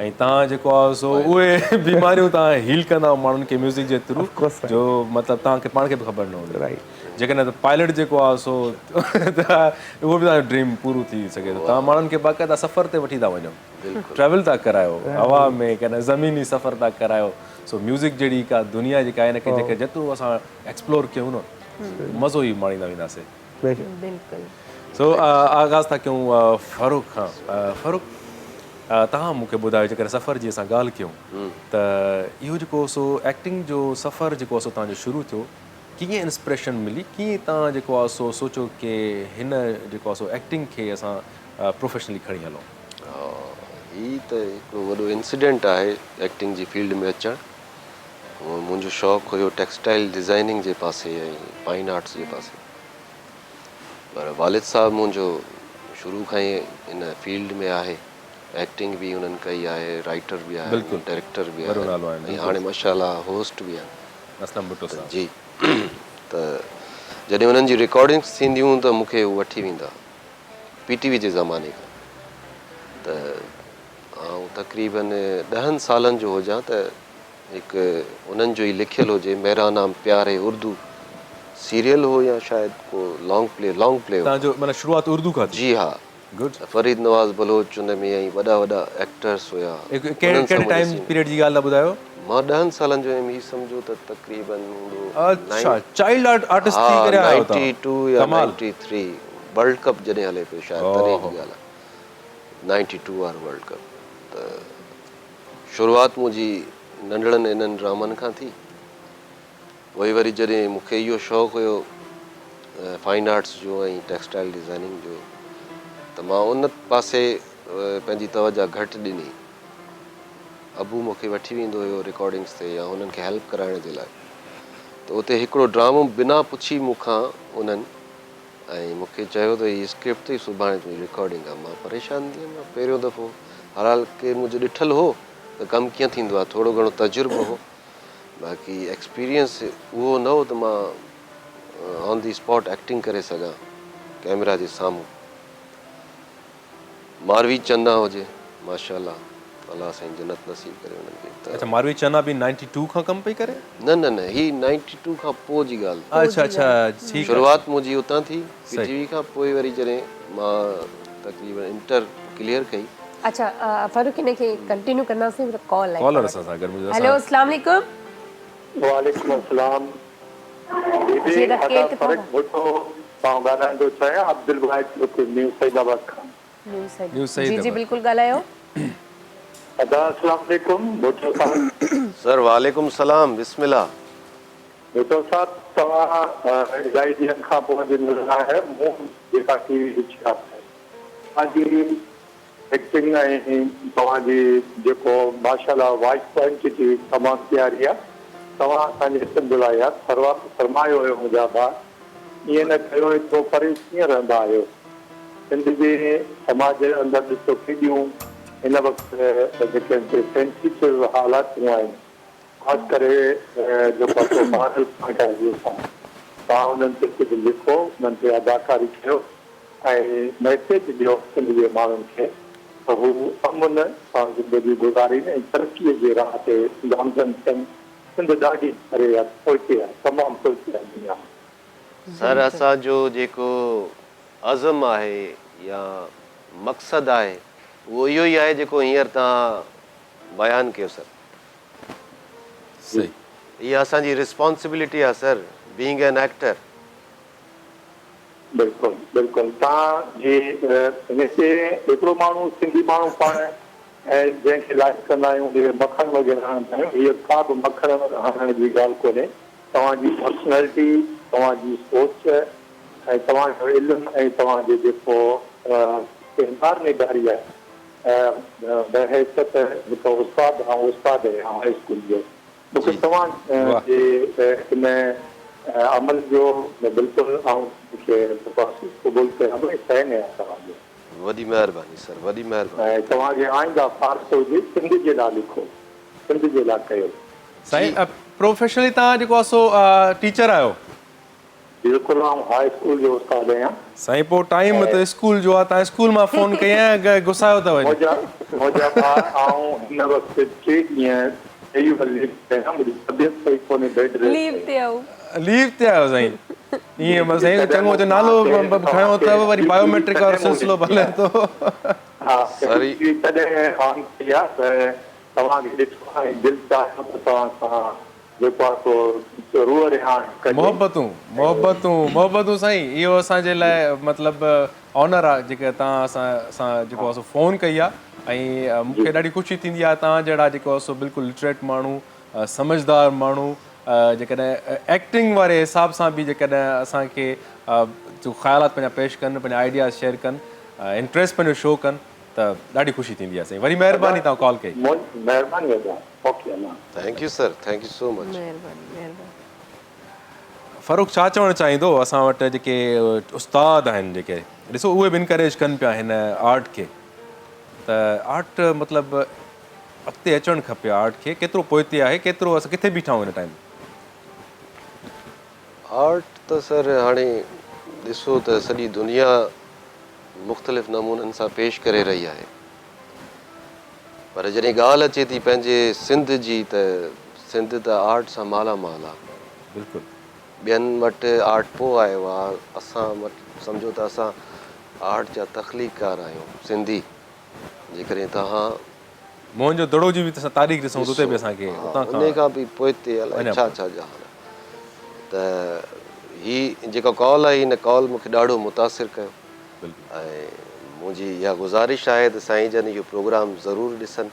ऐं तव्हां जेको आहे सो उहे बीमारियूं तव्हां हील कंदा माण्हुनि खे म्यूज़िक जे थ्रू, जो मतिलबु तव्हांखे पाण खे बि ख़बर न हूंदी। राइट। जेकॾहिं त पायलट जेको आहे सो त उहो बि तव्हांजो ड्रीम पूरो थी सघे थो। तव्हां माण्हुनि खे बाक़ाइदा सफ़र ते वठी था वञो, ट्रेवल था करायो, हवा में कॾहिं ज़मीनी सफ़र था करायो। सो म्यूज़िक जहिड़ी का दुनिया जेका आहे हिनखे जेके जेतिरो असां एक्सप्लोर कयूं न, मज़ो ई माणींदा वेंदासीं। बिल्कुलु। सो आगाज़ था कयूं फ़ारूक खां। फ़ारूक, तव्हां मूंखे ॿुधायो जेकॾहिं सफ़र जी असां ॻाल्हि कयूं त इहो जेको सो एक्टिंग जो सफ़र जेको आहे सो तव्हांजो शुरू थियो, कीअं इंस्पिरेशन मिली, कीअं तव्हां जेको आहे सो सोचो की हिन जेको आहे सो एक्टिंग खे असां प्रोफेशनली खणी हलूं? हीअ त हिकिड़ो वॾो इंसिडेंट आहे एक्टिंग जी फील्ड में अचणु। मुंहिंजो शौक़ु हुयो टेक्सटाइल डिज़ाइनिंग जे पासे ऐं फाइन आर्ट्स जे पासे, पर वालिद साहब मुंहिंजो शुरू खां ई इन फील्ड में आहे। एक्टिंग बि उन्हनि कई आहे, राइटर बि आहे, डायरेक्टर बि आहे ऐं हाणे माशाअल्लाह होस्ट बि आहे। असलम भुट्टो साहब जी। त जॾहिं उन्हनि जी रिकॉर्डिंग्स थींदियूं त मूंखे उहे वठी वेंदा PTV जे ज़माने खां। त आउं तक़रीबन 10 सालनि जो हुजां त हिकु उन्हनि जो ई लिखियलु हुजे, मेरा नाम प्यार है उर्दू सीरियल हो या शायदि को लॉन्ग प्ले तव्हांजो माना शुरूआत उर्दू खां थी? जी हा। गुड। फरीद नवाज़ बलोच उन में ऐं वॾा एक्टर्स हुया। कहिड़े टाइम पीरियड जी ॻाल्हि ॿुधायो? मां 10 सालनि जो हुयुमि, हीअ सम्झो त तक़रीबन अच्छा चाइल्ड आर्टिस्ट थी करे आयो था। 92 या 93 वर्ल्ड कप जॾहिं हले पियो शायदि तॾहिं जी ॻाल्हि आहे, 92 वारो वर्ल्ड कप। त शुरूआत मुंहिंजी नंढड़नि इन्हनि ड्रामनि खां थी। वरी जॾहिं मूंखे इहो शौक़ु हुयो फाइन आर्ट्स जो ऐं टेक्सटाइल डिज़ाइनिंग जो, त मां उन पासे पंहिंजी तवजा घटि ॾिनी। अबू मूंखे वठी वेंदो हुयो रिकॉर्डिंग्स ते या हुननि खे हेल्प कराइण जे लाइ, त उते हिकिड़ो ड्रामो बिना पुछी मूंखां उन्हनि ऐं मूंखे चयो त हीअ स्क्रिप्ट ई सुभाणे तुंहिंजी रिकॉर्डिंग आहे। मां परेशान थी वियुमि, पहिरियों दफ़ो हालांकि मुंहिंजो ॾिठल हो त कमु कीअं थींदो आहे, थोरो घणो तजुर्बो हो, बाक़ी एक्सपीरियंस उहो न हो त मां ऑन दी स्पॉट एक्टिंग करे सघां कैमरा जे साम्हूं। मारवी चन्ना हुजे, माशाल्लाह, अलाह साईं जन्नत नसीब करे उन्हनि खे। अच्छा, मारवी चन्ना बि 92 खां कमु पई करे? न ही 92 खां पोइ जी ॻाल्हि। अच्छा अच्छा, ठीक है। शुरूआत मुंहिंजी उतां थी पीटीवी खां, पोइ वरी जॾहिं मां तक़रीबन इंटर क्लियर कई। अच्छा फारूक, हिन खे कंटिन्यू कंदासीं, कॉल आहे। कॉलर असां सां गॾु मुंहिंजो। हेलो, अस्सलाम वालेकुम। वालेकुम अस्सलाम। जी, दीदी रखे अदा किथां फर्क मुठो पाउ ॻाल्हाईंदो चाहियां अब्दुल वाहिद लुक न्यू सैदाबाद खां। न्यूज़ सही जी जी अथव। बिल्कुुल ॻाल्हायो। अदा अस्सलाम वालेकुम मुठो साहब। सर वालेकुम सलाम, बिस्मिल्लाह। मुठो साहब, तव्हां इलाही ॾींहंनि खां पोइ मुंहिंजी नज़र आहे मूं जेका टीवी ॾिठी आहे तव्हांजी एक्टिंग ऐं तव्हांजी जेको माशाल्लाह वॉइस क्वालिटी तमामु प्यारी आहे। तव्हां असांजे सिंध लाइ फरमायो हुयो मुंहिंजा भाउ, ईअं न कयो एतिरो परे कीअं रहंदा आहियो। सिंध जे समाज जे अंदरि ॾिसो केॾियूं हिन वक़्तु जेके सेंसिटिव हालातूं आहिनि, ख़ासि करे जेको तव्हां उन्हनि ते कुझु लिखो, उन्हनि ते अदाकारी कयो ऐं मैसेज ॾियो सिंध जे माण्हुनि खे त हू अमुन सां ज़िंदगी गुज़ारीनि ऐं तरक़ीअ जे राह ते गामज़न थियनि। सिंध ॾाढी परे आहे, पोइते आहे, तमामु पोइते आहे दुनिया। सर असांजो जेको अज़म आहे या मक़सदु आहे उहो इहो ई आहे जेको हींअर तव्हां बयानु कयो सर। सही, इहा असांजी रिस्पॉन्सिबिलिटी आहे सर, बीइंग एन एक्टर। बिल्कुलु बिल्कुलु। तव्हांजे हिते हिकिड़ो माण्हू सिंधी माण्हू पाण ऐं जंहिंखे लाइक कंदा आहियूं उनखे मखण वग़ैरह हणंदा आहियूं, हीअ का बि मखण हणण जी ॻाल्हि कोन्हे। तव्हांजी पर्सनैलिटी, तव्हांजी सोच ऐं तव्हांजो इल्मु ऐं तव्हांजो जेको किरदार निगारी आहे बहैसियत हिकु उस्ताद आहे हाई स्कूल जो। मूंखे तव्हां जे हिन अमल जो बिल्कुलु क़बूल कयां थो, फैन आहियां तव्हांजो। वॾी महिरबानी सर, वॾी महिरबानी। ऐं तव्हांजे आईंदा फारस हुजे सिंध जे लाइ लिखो, सिंध जे लाइ कयो। साईं प्रोफेशनली तव्हां जेको आहे सो टीचर आहियो? बिल्कुलु, आउं हाई स्कूल जो उस्ताद आहियां। साईं पोइ टाइम त स्कूल जो आहे, तव्हां स्कूल मां फ़ोन कयां गुस्सायो अथव? मुंहिंजा ॿार आउं हिन वक़्तु 3 ॾींहं मुंहिंजी तबियत सही कोन्हे, बेड लीव ते आऊं। लीव ते आहियो साईं? ईअं बस साईं चङो जो नालो खयो अथव, वरी बायोमेट्रिक वारो सिलसिलो भले थो। हा सरी तॾहिं ऑन कई आहे त तव्हांखे ॾिठो ऐं दिलि चाहियो त तव्हां सां जेको आहे सो रूह रिहाण कजे। मोहबतूं साईं, इहो असांजे लाइ मतिलबु ऑनर आहे जेके तव्हां असां जेको आहे सो फ़ोन कई आहे। ऐं मूंखे ॾाढी ख़ुशी थींदी आहे तव्हां जहिड़ा जेको आहे सो बिल्कुलु लिटरेट माण्हू, समझदार माण्हू जेकॾहिं एक्टिंग वारे हिसाब सां बि जेकॾहिं असांखे जो ख़्यालात पंहिंजा पेश कनि, पंहिंजा आइडियाज़ शेयर कनि, इंट्रस्ट पंहिंजो शो कनि, त ॾाढी ख़ुशी थींदी आहे साईं। वरी महिरबानी तव्हां कॉल कई। महिरबानी thank U sir, thank you so much. Farooq छा चवणु चाहींदो? असां वटि जेके उस्ताद आहिनि जेके ॾिसो उहे बि इनकरेज कनि पिया हिन आर्ट खे, त आर्ट मतिलबु अॻिते अचणु खपे। आर्ट खे केतिरो पोइते आहे, केतिरो असां किथे बीठा आहियूं हिन टाइम? आर्ट त सर हाणे ॾिसो त सॼी दुनिया मुख़्तलिफ़ नमूननि सां पेश करे रही आहे, पर जॾहिं ॻाल्हि अचे थी पंहिंजे सिंध जी त सिंध त आर्ट सां मालामाल आहे। बिल्कुलु, ॿियनि वटि आर्ट पोइ आयो आहे, असां वटि सम्झो त असां आर्ट जा तख़लीक़कार आहियूं सिंधी। जेकॾहिं तव्हां मोहन जो दड़ो जी बि असां तारीख़ ॾिसूं त उते बि असांखे उन खां बि पोइते अलाए छा छा जा हाल। त ही जेका कॉल आहे, हिन कॉल मूंखे ॾाढो मुतासिर कयो ऐं मुंहिंजी इहा गुज़ारिश आहे त साईं जन इहो प्रोग्राम ज़रूरु ॾिसनि,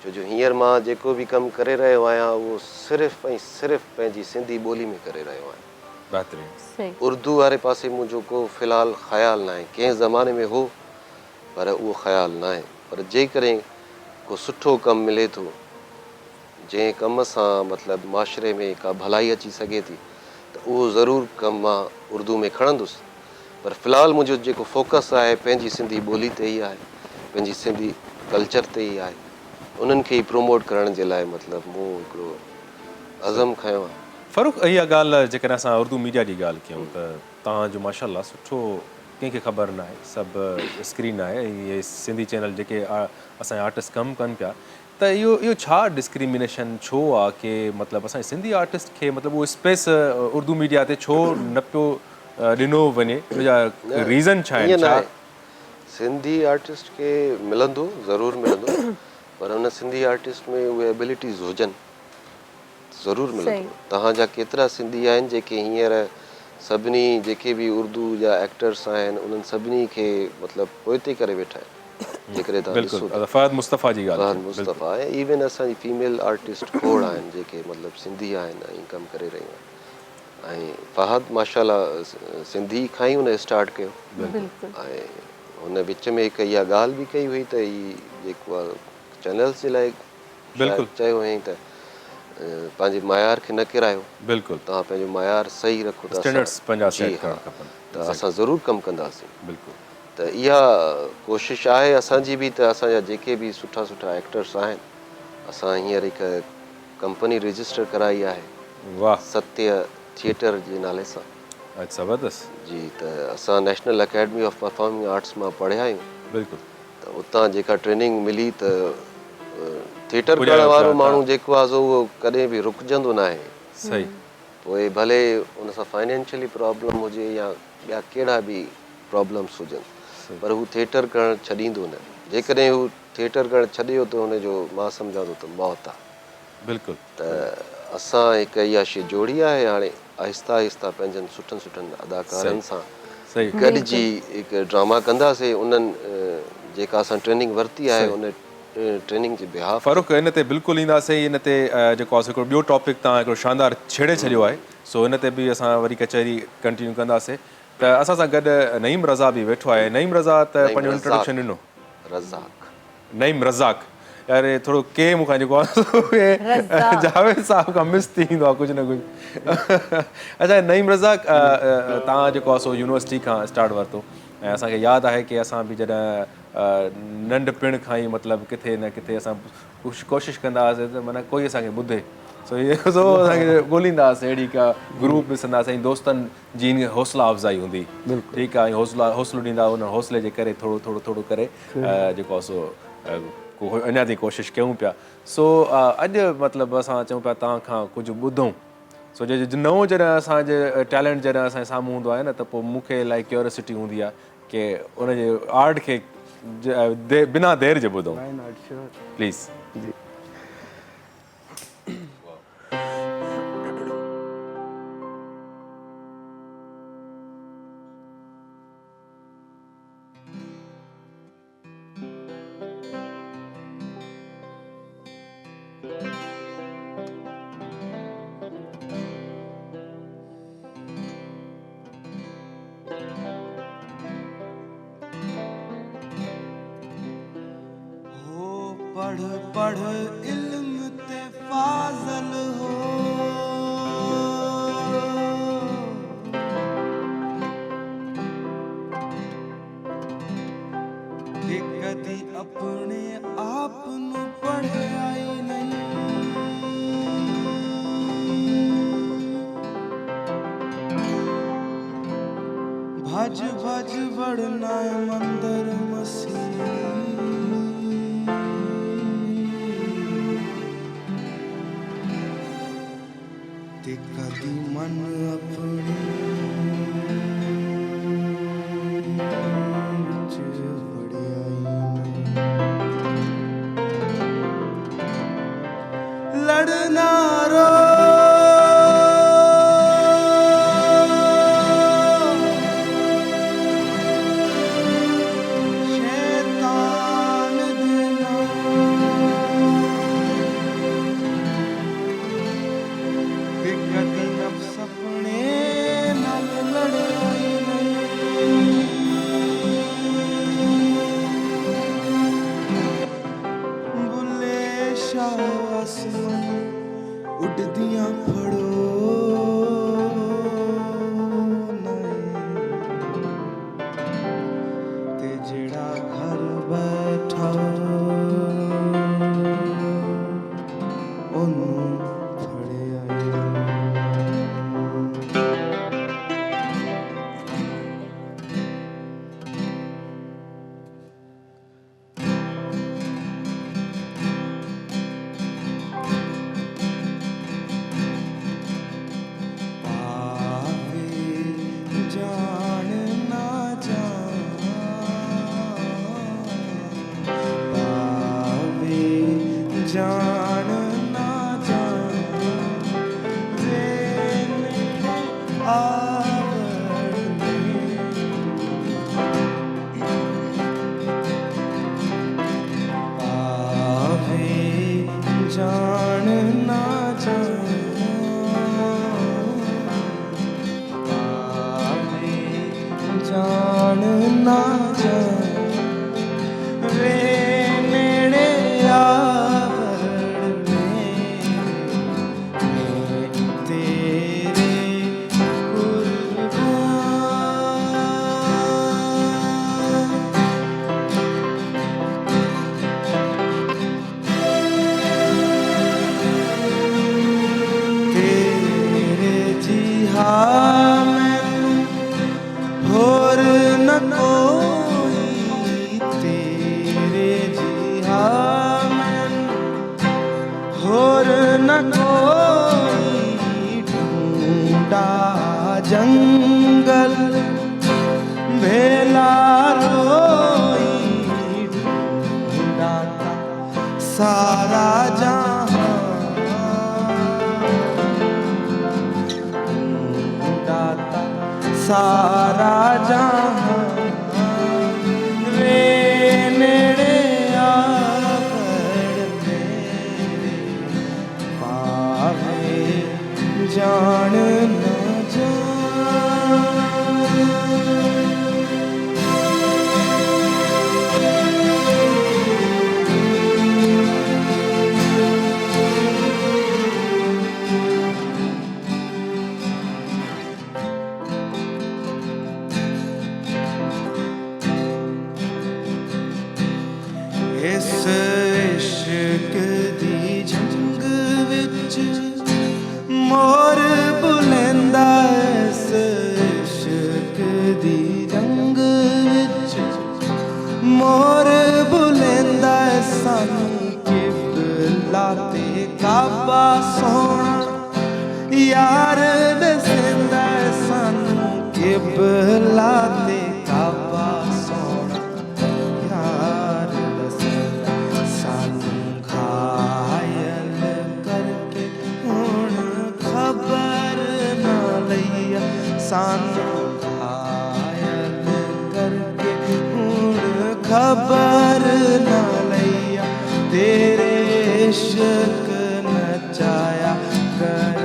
छो जो हींअर मां जेको बि कमु करे रहियो आहियां उहो सिर्फ़ु ऐं सिर्फ़ु पंहिंजी सिंधी ॿोली में करे रहियो आहियां। बहितरीनु सही उर्दू वारे पासे मुंहिंजो को फ़िलहालु ख़्यालु न आहे। कंहिं ज़माने में हो पर उहो ख़्यालु न आहे। पर जेकॾहिं को सुठो कमु मिले थो जंहिं कम सां मतिलबु माशरे में का भलाई अची सघे थी त उहो ज़रूरु कमु मां उर्दू में खणंदुसि। पर फ़िलहालु मुंहिंजो जेको फोकस आहे पंहिंजी सिंधी ॿोली ते ई आहे, पंहिंजी सिंधी कल्चर ते ई आहे। उन्हनि खे ई प्रमोट करण जे लाइ मतिलबु मूं हिकिड़ो अज़म खयों आहे। फ़ारूक, इहा ॻाल्हि जेकॾहिं असां उर्दू मीडिया जी ॻाल्हि कयूं त तव्हांजो माशाल्लाह सुठो कंहिंखे ख़बर न आहे, सभु स्क्रीन आहे। इहे सिंधी चैनल जेके असांजा आर्टिस्ट कमु कनि पिया त इहो छा डिस्क्रिमिनेशन छो आहे की मतिलबु असांजे सिंधी आर्टिस्ट खे मतिलबु उहो स्पेस उर्दू मीडिया ते छो न पियो ॾिनो वञे? उनजा रीज़न छा आहिनि? ईअं न आहे, सिंधी आर्टिस्ट खे मिलंदो, ज़रूरु मिलंदो, पर हुन सिंधी आर्टिस्ट में उहे एबिलिटीज़ हुजनि ज़रूरु मिलंदो। तव्हांजा केतिरा सिंधी आहिनि जेके हींअर सभिनी जेके बि उर्दू जा एक्टर्स आहिनि उन्हनि सभिनी खे मतिलबु पोइते करे वेठा आहिनि। जेकॾहिं तव्हां ॾिसो फहद मुस्तफ़ा जी ॻाल्हि, फहद मुस्तफ़ा आहे, इवन असांजी फीमेल आर्टिस्ट खोड़ आहिनि जेके मतिलबु सिंधी आहिनि ऐं कमु करे रहियूं आहिनि। ऐं फहद माशाल्लाह सिंधी खां ई हुन स्टार्ट कयो ऐं हुन विच में हिकु इहा ॻाल्हि बि कई हुई त हीअ जेको आहे चैनल्स जे लाइ चयो हुयईं त पंहिंजे मयार खे न किरायो, बिल्कुलु तव्हां पंहिंजो मयार सही रखो त असां ज़रूरु कमु कंदासीं। बिल्कुलु, त इहा कोशिशि आहे असांजी बि त असांजा जेके बि सुठा सुठा एक्टर्स आहिनि असां हींअर हिकु कंपनी रजिस्टर कराई आहे, वाह, सत्य थिएटर जे नाले सां। ज़बरदस्त जी, त असां national academy of performing arts मां पढ़िया आहियूं। बिल्कुलु, त उतां जेका ट्रेनिंग मिली त थिएटर करण वारो माण्हू जेको आहे सो उहो कॾहिं बि रुकजंदो न आहे। सही, पोइ भले उन सां फाइनेंशियली प्रॉब्लम हुजे या ॿिया कहिड़ा बि प्रॉब्लम्स हुजनि, पर हू थिएटर करणु छॾींदो न। जेकॾहिं हू थिएटर करणु छॾियो त हुनजो मां सम्झां थो त मौत आहे। बिल्कुलु, त असां हिकु इहा शइ जोड़ी आहे, हाणे आहिस्ता आहिस्ता पंहिंजनि सुठनि सुठनि अदाकारनि सां गॾिजी हिकु ड्रामा कंदासीं। उन्हनि जेका असां ट्रेनिंग वरिती आहे उन ट्रेनिंग जे बिहाफ। फ़ारूक, इन ते बिल्कुलु ईंदासीं। इन ते जेको आहे हिकिड़ो ॿियो टॉपिक तव्हां हिकिड़ो शानदार छेड़े छॾियो आहे, सो इन ते बि असां वरी कचहरी कंटिन्यू कंदासीं। त असां सां गॾु नईम रज़ा बि वेठो आहे। नईम रज़ा त पंहिंजो इंट्रोडक्शन ॾिनो। नईम रज़ाक, यार थोरो के मूंखां जेको आहे जावेद साहब खां मिस थी ईंदो आहे कुझु न कुझु। अच्छा, नईम रज़ाक, तव्हां जेको आहे सो यूनिवर्सिटी खां स्टार्ट वरितो ऐं असांखे यादि आहे की असां बि जॾहिं नंढपिण खां ई मतिलबु किथे न किथे असां कोशिशि कंदा हुआसीं त माना कोई असांखे ॿुधे, सो इहे असांखे ॻोल्हींदा हुआसीं, अहिड़ी का ग्रुप ॾिसंदासीं, दोस्तनि जी हौसला अफ़ज़ाई हूंदी। ठीकु आहे, हौसलो ॾींदा, हुन हौसले जे करे थोरो थोरो थोरो करे जेको आहे सो अञा ताईं कोशिशि कयूं पिया। सो अॼु मतिलबु असां चऊं पिया तव्हां खां कुझु ॿुधूं। सो नओं जॾहिं असांजे टैलेंट जॾहिं असांजे साम्हूं हूंदो आहे न त पोइ मूंखे इलाही क्यूरियोसिटी हूंदी आहे की उनजे आर्ट खे बिना देरि जे ॿुधूं प्लीज़। पढ़ पढ़ इल्म ते फाज़ल हो, कि कदी अपने आप नू पढ़िया ही नहीं। भज भज बढ़ना मंदर मसीह, कदी मन अपनी लड़ना रो शैतान देना, कदी नफ्स अपने जेड़ा घर बैठा ओनू फड़िया पावे जान ना जान पावे जान ना जान वे मेरे आवड़ में पावे जान ना जान पावे जान ना जान वे मेरे आवड़ में मैं तेरे कुर्बान तेरे जिहा मैनू होर न कोई तेरे जिहा मैनू होर न कोई ढूंढा जंगल भेला रोई ढूंढा सारा जहां ढूंढा सारा जहां वे नेड़े आकर मेरे पावे जान न जान इस इश्क दी जंग विच मोर बुलंदा इस इश्क दी जंग विच मोर बुलंदा सानू किबला ते काबा सोना यार दसंदा सानू किबला ते काबा सोना यार दसंदा सानू घायल करके हुण खबर ना लईया सानू घायल करके हुण खबर ना लईया तेरे इश्क नचाया कर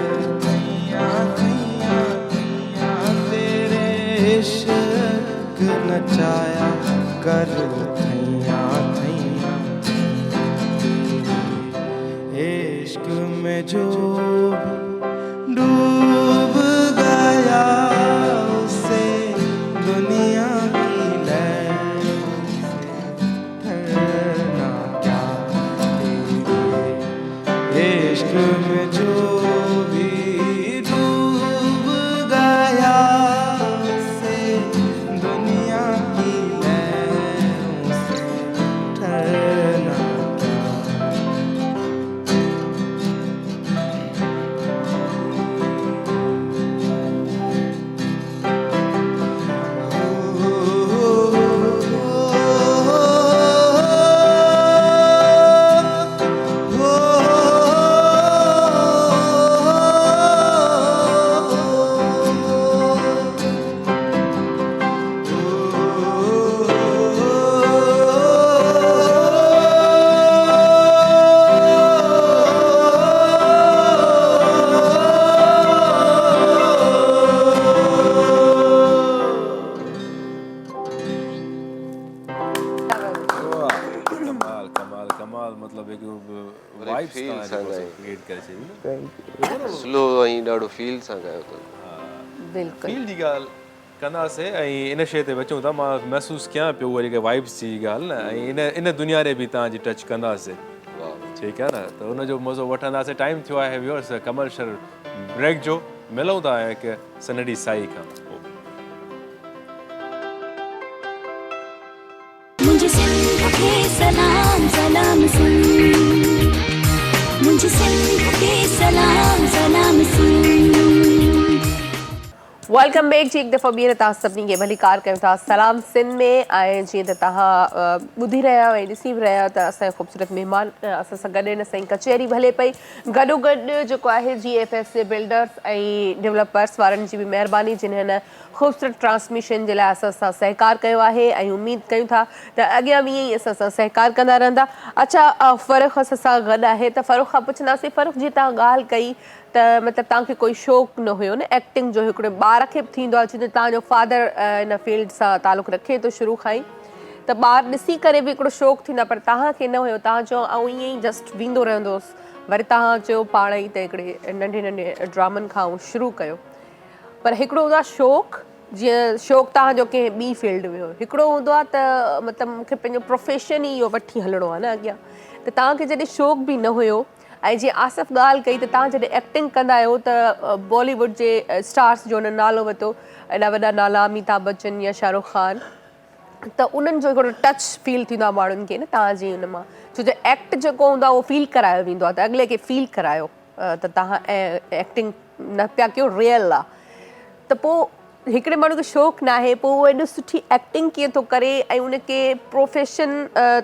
थैया थैया थैया तेरे इश्क नचाया कर थैया थैया इश्क में जो भी डूब गया उसे दुनिया की लहरों से डरना क्या तेरे इश्क में जो भी डूब गया उसे दुनिया की लहरों से डरना क्या वाइब्स क्रिएट करे छे स्लो ऐं ॾाढो फील सां ॻायो अथव बिल्कुलु फील जी ॻाल्हि कंदासीं ऐं इन शइ ते बचूं था मां महसूसु कयां पियो उहा जेके वाइब्स जी ॻाल्हि न ऐं इन दुनिया ॾे बि तव्हांजी टच कंदासीं ठीकु आहे न त उनजो मज़ो वठंदासीं टाइम थियो आहे व्यूअर्स कमर्शियल ब्रेक जो मिलूं था हिकु सनड़ी साई खां मुझे सिंध के सलाम सलाम सुन मुझे सिंध के सलाम सलाम सुन वेलकम बैक जी एक दफ़ा ॿीहर तव्हां सभिनी खे भली कार कयूं था सलाम सिंध में ऐं जीअं त तव्हां ॿुधी रहिया आहियो ऐं ॾिसी बि रहिया आहियो त असांजा ख़ूबसूरत महिमान असां सां गॾु आहिनि असांजी कचहरी हले पई गॾोगॾु जेको आहे GFS जे बिल्डर्स ऐं डेवलपर्स वारनि जी बि महिरबानी जिन्हनि ख़ूबसूरत ट्रांसमिशन जे लाइ असां सां सहकार कयो आहे ऐं उमेद कयूं था त अॻियां बि ईअं ई असां सां सहकार कंदा रहंदा अच्छा फ़र्क़ु असां सां गॾु आहे त फ़र्क़ु खां पुछंदासीं फ़र्क़ु जीअं तव्हां ॻाल्हि कई त मतिलबु तव्हांखे कोई शौक़ु न हुयो न एक्टिंग जो हिकिड़े ॿार खे बि थींदो आहे छो जो तव्हांजो फादर इन फील्ड सां तालुक़ु रखे थो शुरू खां ई त ॿारु ॾिसी करे बि हिकिड़ो शौक़ु थींदो आहे पर तव्हांखे न हुयो तव्हां चयो ऐं ईअं ई जस्ट वेंदो रहंदो हुउसि वरी तव्हां चयो पाण ई त हिकिड़े नंढे नंढे ड्रामनि खां शुरू कयो पर हिकिड़ो हूंदो आहे शौक़ु जीअं शौक़ु तव्हांजो कंहिं ॿी फील्ड में हुयो हिकिड़ो हूंदो आहे त मतिलबु मूंखे पंहिंजो प्रोफेशन ई इहो वठी हलिणो आहे न अॻियां त तव्हांखे जॾहिं शौक़ु बि न हुयो ऐं जीअं आसिफ़ ॻाल्हि कई त तव्हां जॾहिं एक्टिंग कंदा आहियो त बॉलीवुड जे स्टार्स जो हुन नालो वरितो एॾा वॾा नाला अमिताभ बच्चन या शाहरुख़ ख़ान त उन्हनि जो हिकिड़ो टच फील थींदो आहे माण्हुनि खे न तव्हांजी हुन मां छो जो एक्ट जेको हूंदो आहे उहो फील करायो वेंदो आहे त अॻिले खे फील करायो त तव्हां एक्टिंग न पिया कयो रियल आहे त पोइ हिकिड़े माण्हू खे शौक़ु न आहे पोइ उहो एॾो सुठी एक्टिंग कीअं थो करे ऐं उनखे प्रोफेशन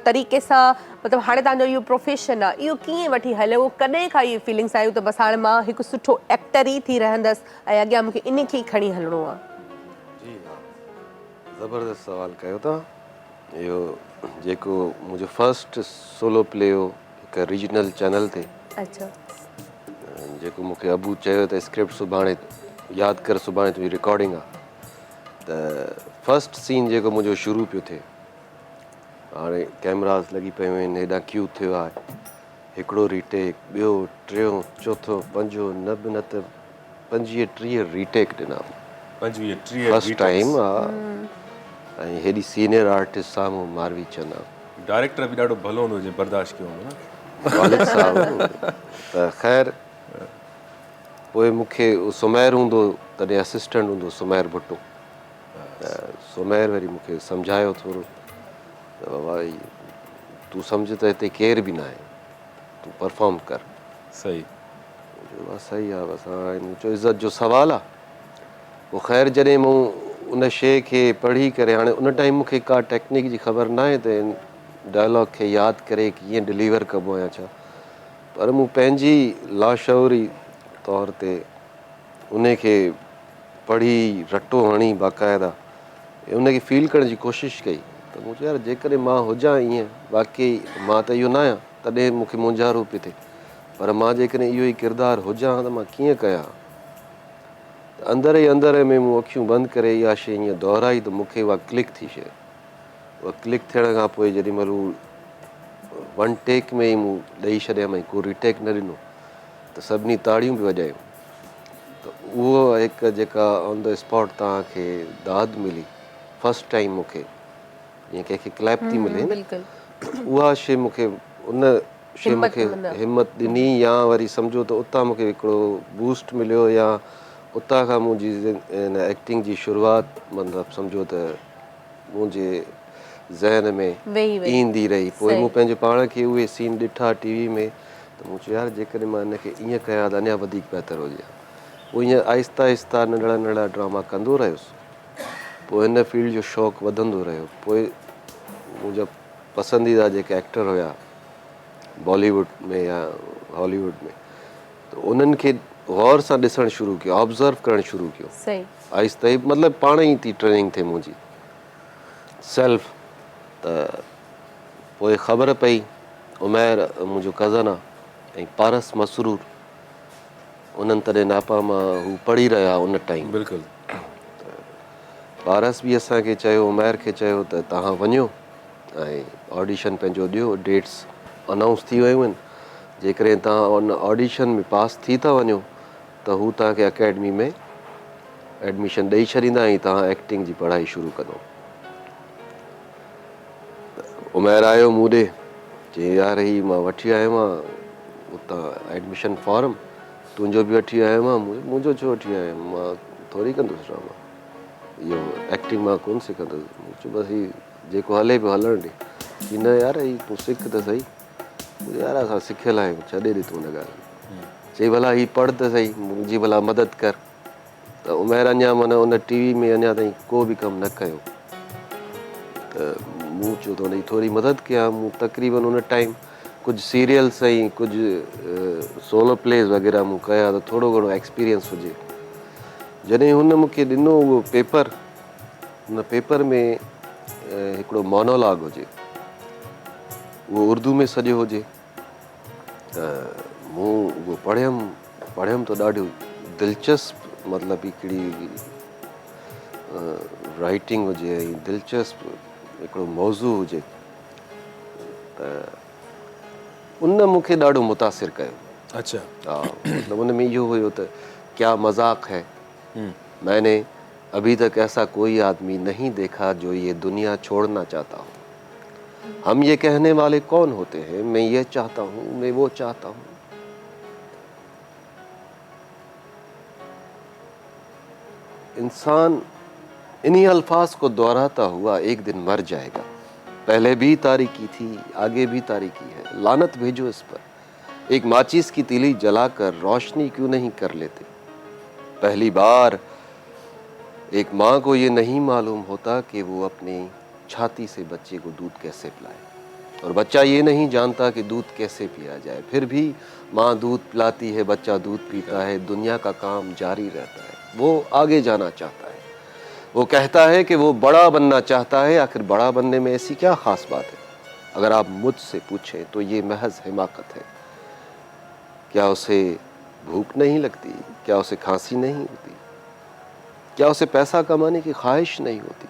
तरीक़े सां मतिलबु हाणे तव्हांजो इहो प्रोफेशन आहे इहो कीअं वठी हले उहो कॾहिं खां इहे फीलिंग्स आयूं त बसि हाणे मां हिकु सुठो एक्टर ई थी रहंदसि ऐं अॻियां मूंखे इन खे ई खणी हलिणो आहे जी हा ज़बरदस्त सवाल कयो तव्हां इहो जेको मुंहिंजो फस्ट सोलो प्ले हो हिकु रीजनल चैनल ते अच्छा जेको मूंखे अबू चयो त स्क्रिप्ट सुभाणे यादि कर सुभाणे तुंहिंजी रिकॉर्डिंग आहे त फस्ट सीन जेको मुंहिंजो शुरू पियो थिए हाणे कैमरास लॻी पियूं आहिनि हेॾां क्यू थियो आहे हिकिड़ो रीटेक ॿियो टियों चोथों पंजो न बि न त 25-30 रीटेक ॾिना 25-30 फस्ट टाइम आहे ऐं हेॾी सीनियर आर्टिस्ट साम्हूं मारवी चंद आहे डायरेक्टर बि ॾाढो भलो हूंदो जीअं बर्दाश्त कयो हूंदो न वालिद साहब त ख़ैर पोइ मूंखे सुमैर हूंदो तॾहिं असिस्टेंट हूंदो सुमैर भुट्टो त सुमैर वरी मूंखे सम्झायो थोरो त बाबा तूं सम्झ त हिते केर बि न आहे तूं परफॉर्म कर सही सही आहे बसि हाणे मुंहिंजो इज़त जो सुवालु आहे पोइ ख़ैर जॾहिं मूं उन शइ खे पढ़ी करे हाणे उन टाइम मूंखे का टेक्निक जी ख़बर न आहे त डायलॉग खे यादि करे कीअं डिलीवर कबो आहे छा पर मूं पंहिंजी लाशौरी तौर ते उनखे पढ़ी रटो हणी बाक़ाइदा उनखे फील करण जी कोशिशि कई त मूं चयो यार जेकॾहिं मां हुजां ईअं बाक़ी मां त इहो न आहियां तॾहिं मूंखे मुंझारो पियो थिए पर मां जेकॾहिं इहो ई किरदारु हुजां त मां कीअं कयां त अंदर में मूं अखियूं बंदि करे इहा शइ ईअं दोहराई त मूंखे उहा क्लिक थी शइ उहा क्लिक थियण खां पोइ जेॾी महिल वन टेक में ई मूं ॾेई छॾियमि को रीटेक न ॾिनो त सभिनी ताड़ियूं बि वॼायूं त उहो हिकु जेका ऑन द स्पॉट तव्हांखे दाद मिली फस्ट टाइम मूंखे जीअं कंहिंखे क्लैप थी मिले उहा शइ मूंखे उन शइ मूंखे हिमत ॾिनी या वरी सम्झो त उतां मूंखे हिकिड़ो बूस्ट मिलियो या उतां खां मुंहिंजी इन एक्टिंग जी शुरूआति मतिलबु सम्झो त मुंहिंजे ज़हन में ईंदी रही पोइ मूं पंहिंजे पाण खे उहे सीन ॾिठा टीवी में त मूं चयो यार जेकॾहिं मां हिनखे ईअं कयां त अञा वधीक बहितरु हुजे पोइ ईअं आहिस्ता आहिस्ता नंढड़ा नंढड़ा ड्रामा कंदो रहियुसि पोइ हिन फील्ड जो शौक़ु वधंदो रहियो पोइ मुंहिंजा पसंदीदा जेके एक्टर हुया बॉलीवुड में या हॉलीवुड में त उन्हनि खे गौर सां ॾिसणु शुरू कयो ऑब्ज़र्व करणु शुरू कयो आहिस्ता ई मतिलबु पाण ई थी ट्रेनिंग थिए मुंहिंजी सेल्फ त पोइ ख़बर पई उमैर मुंहिंजो कज़न आहे ऐं पारस मसरूर उन्हनि तॾहिं नापा मां हू पढ़ी रहिया उन टाइम बिल्कुलु पारस बि असांखे चयो उमैर खे चयो त तव्हां वञो ऐं ऑडिशन पंहिंजो ॾियो डेट्स अनाउंस थी वियूं आहिनि जेकॾहिं तव्हां उन ऑडिशन में पास थी था वञो त हू तव्हांखे अकेडमी में एडमिशन ॾेई छॾींदा ऐं तव्हां एक्टिंग जी पढ़ाई शुरू कंदो। उमेर आयो मूं ॾे, चई यार ही मां वठी आयो आहियां उतां एडमिशन फॉर्म, तुंहिंजो बि वठी आयो आहियां, मुंहिंजो छो वठी आयो आहियां, मां थोरी कंदुसि ड्रामा, इहो एक्टिंग मां कोन सिखंदुसि। मूं चयो बसि ही जेको हले पियो हलणु ॾे। की न यार ही तूं सिख त सही। यार असां सिखियल आहियूं, छॾे ॾे तूं हुन ॻाल्हि। चई भला ही पढ़ त सही, मुंहिंजी भला मदद कर। त उमेर अञा माना उन टीवी में अञा ताईं को बि कमु न कयो। त मूं चयो त हुनजी थोरी मदद कयां। मूं तक़रीबन उन टाइम कुझु सीरियल्स ऐं कुझु सोलो प्लेस वग़ैरह मूं कया त थोरो घणो एक्सपीरियंस हुजे। जॾहिं हुन मूंखे ॾिनो उहो पेपर, हुन पेपर में हिकिड़ो मोनोलॉग हुजे, उहो उर्दू में सॼो हुजे। त मूं उहो पढ़ियमि त ॾाढो दिलचस्प, मतिलबु हिकिड़ी राइटिंग हुजे ऐं दिलचस्प हिकिड़ो मौज़ू हुजे। त उन मूंखे ॾाढो मुतासिर कयो। अच्छा। हाँ, मतलब उनमें इहो हुयो त क्या मजाक है, मैंने अभी तक ऐसा कोई आदमी नहीं देखा जो ये दुनिया छोड़ना चाहता हो। हम ये कहने वाले कौन होते हैं, मैं ये चाहता हूँ, मैं वो चाहता हूँ। इंसान इन्हीं अल्फाज को दोहराता हुआ एक दिन मर जाएगा। पहले भी तारीकी थी, आगे भी तारीकी है, लानत भेजो इस पर। एक माचिस की तीली जलाकर रोशनी क्यों नहीं कर लेते। पहली बार एक माँ को ये नहीं मालूम होता कि वो अपनी छाती से बच्चे को दूध कैसे पिलाए, और बच्चा ये नहीं जानता कि दूध कैसे पिया जाए। फिर भी माँ दूध पिलाती है, बच्चा दूध पीता है, दुनिया का काम जारी रहता है। वो आगे जाना चाहता है, वो कहता है कि वो बड़ा बनना चाहता है। आखिर बड़ा बनने में ऐसी क्या ख़ास बात है? अगर आप मुझसे पूछें तो ये महज हिमाकत है। क्या उसे भूख नहीं लगती? क्या उसे खांसी नहीं होती? क्या उसे पैसा कमाने की ख्वाहिश नहीं होती?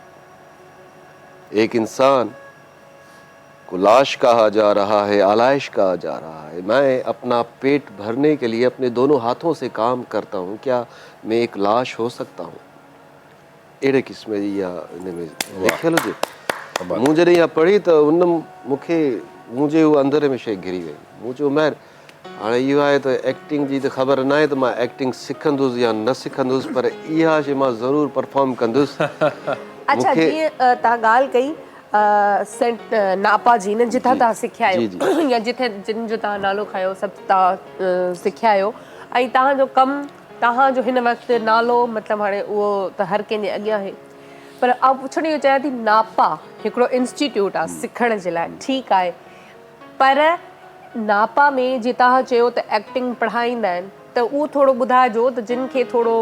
एक इंसान को लाश कहा जा रहा है, आलाइश कहा जा रहा है। मैं अपना पेट भरने के लिए अपने दोनों हाथों से काम करता हूँ, क्या मैं एक लाश हो सकता हूँ? अहिड़े क़िस्म जी इहा हिन में लिखियलु हुजे। मूं जॾहिं इहा पढ़ी त उन मुंहिंजे उहो अंदर में शइ घिरी वई। मूं चयो उमेर हाणे इहो आहे त एक्टिंग जी त ख़बर न आहे त मां एक्टिंग सिखंदुसि या न सिखंदुसि, पर इहा शइ मां ज़रूरु परफॉर्म कंदुसि। अच्छा, जीअं तव्हां ॻाल्हि कई सेंट नापा जी न, जितां तव्हां सिखिया आहियो या जिन जो तव्हां नालो खयो, सभु तव्हां सिखिया आहियो, ऐं तव्हांजो कमु, तव्हांजो हिन वक़्तु नालो, मतिलबु हाणे उहो त हर कंहिंजे अॻियां आहे, पर आउं पुछण इहो चाहियां थी, नापा हिकिड़ो इंस्टीट्यूट आहे सिखण जे लाइ, ठीकु आहे, पर नापा में जीअं तव्हां चयो त एक्टिंग पढ़ाईंदा आहिनि, त उहो थोरो ॿुधाइजो त जिन खे थोरो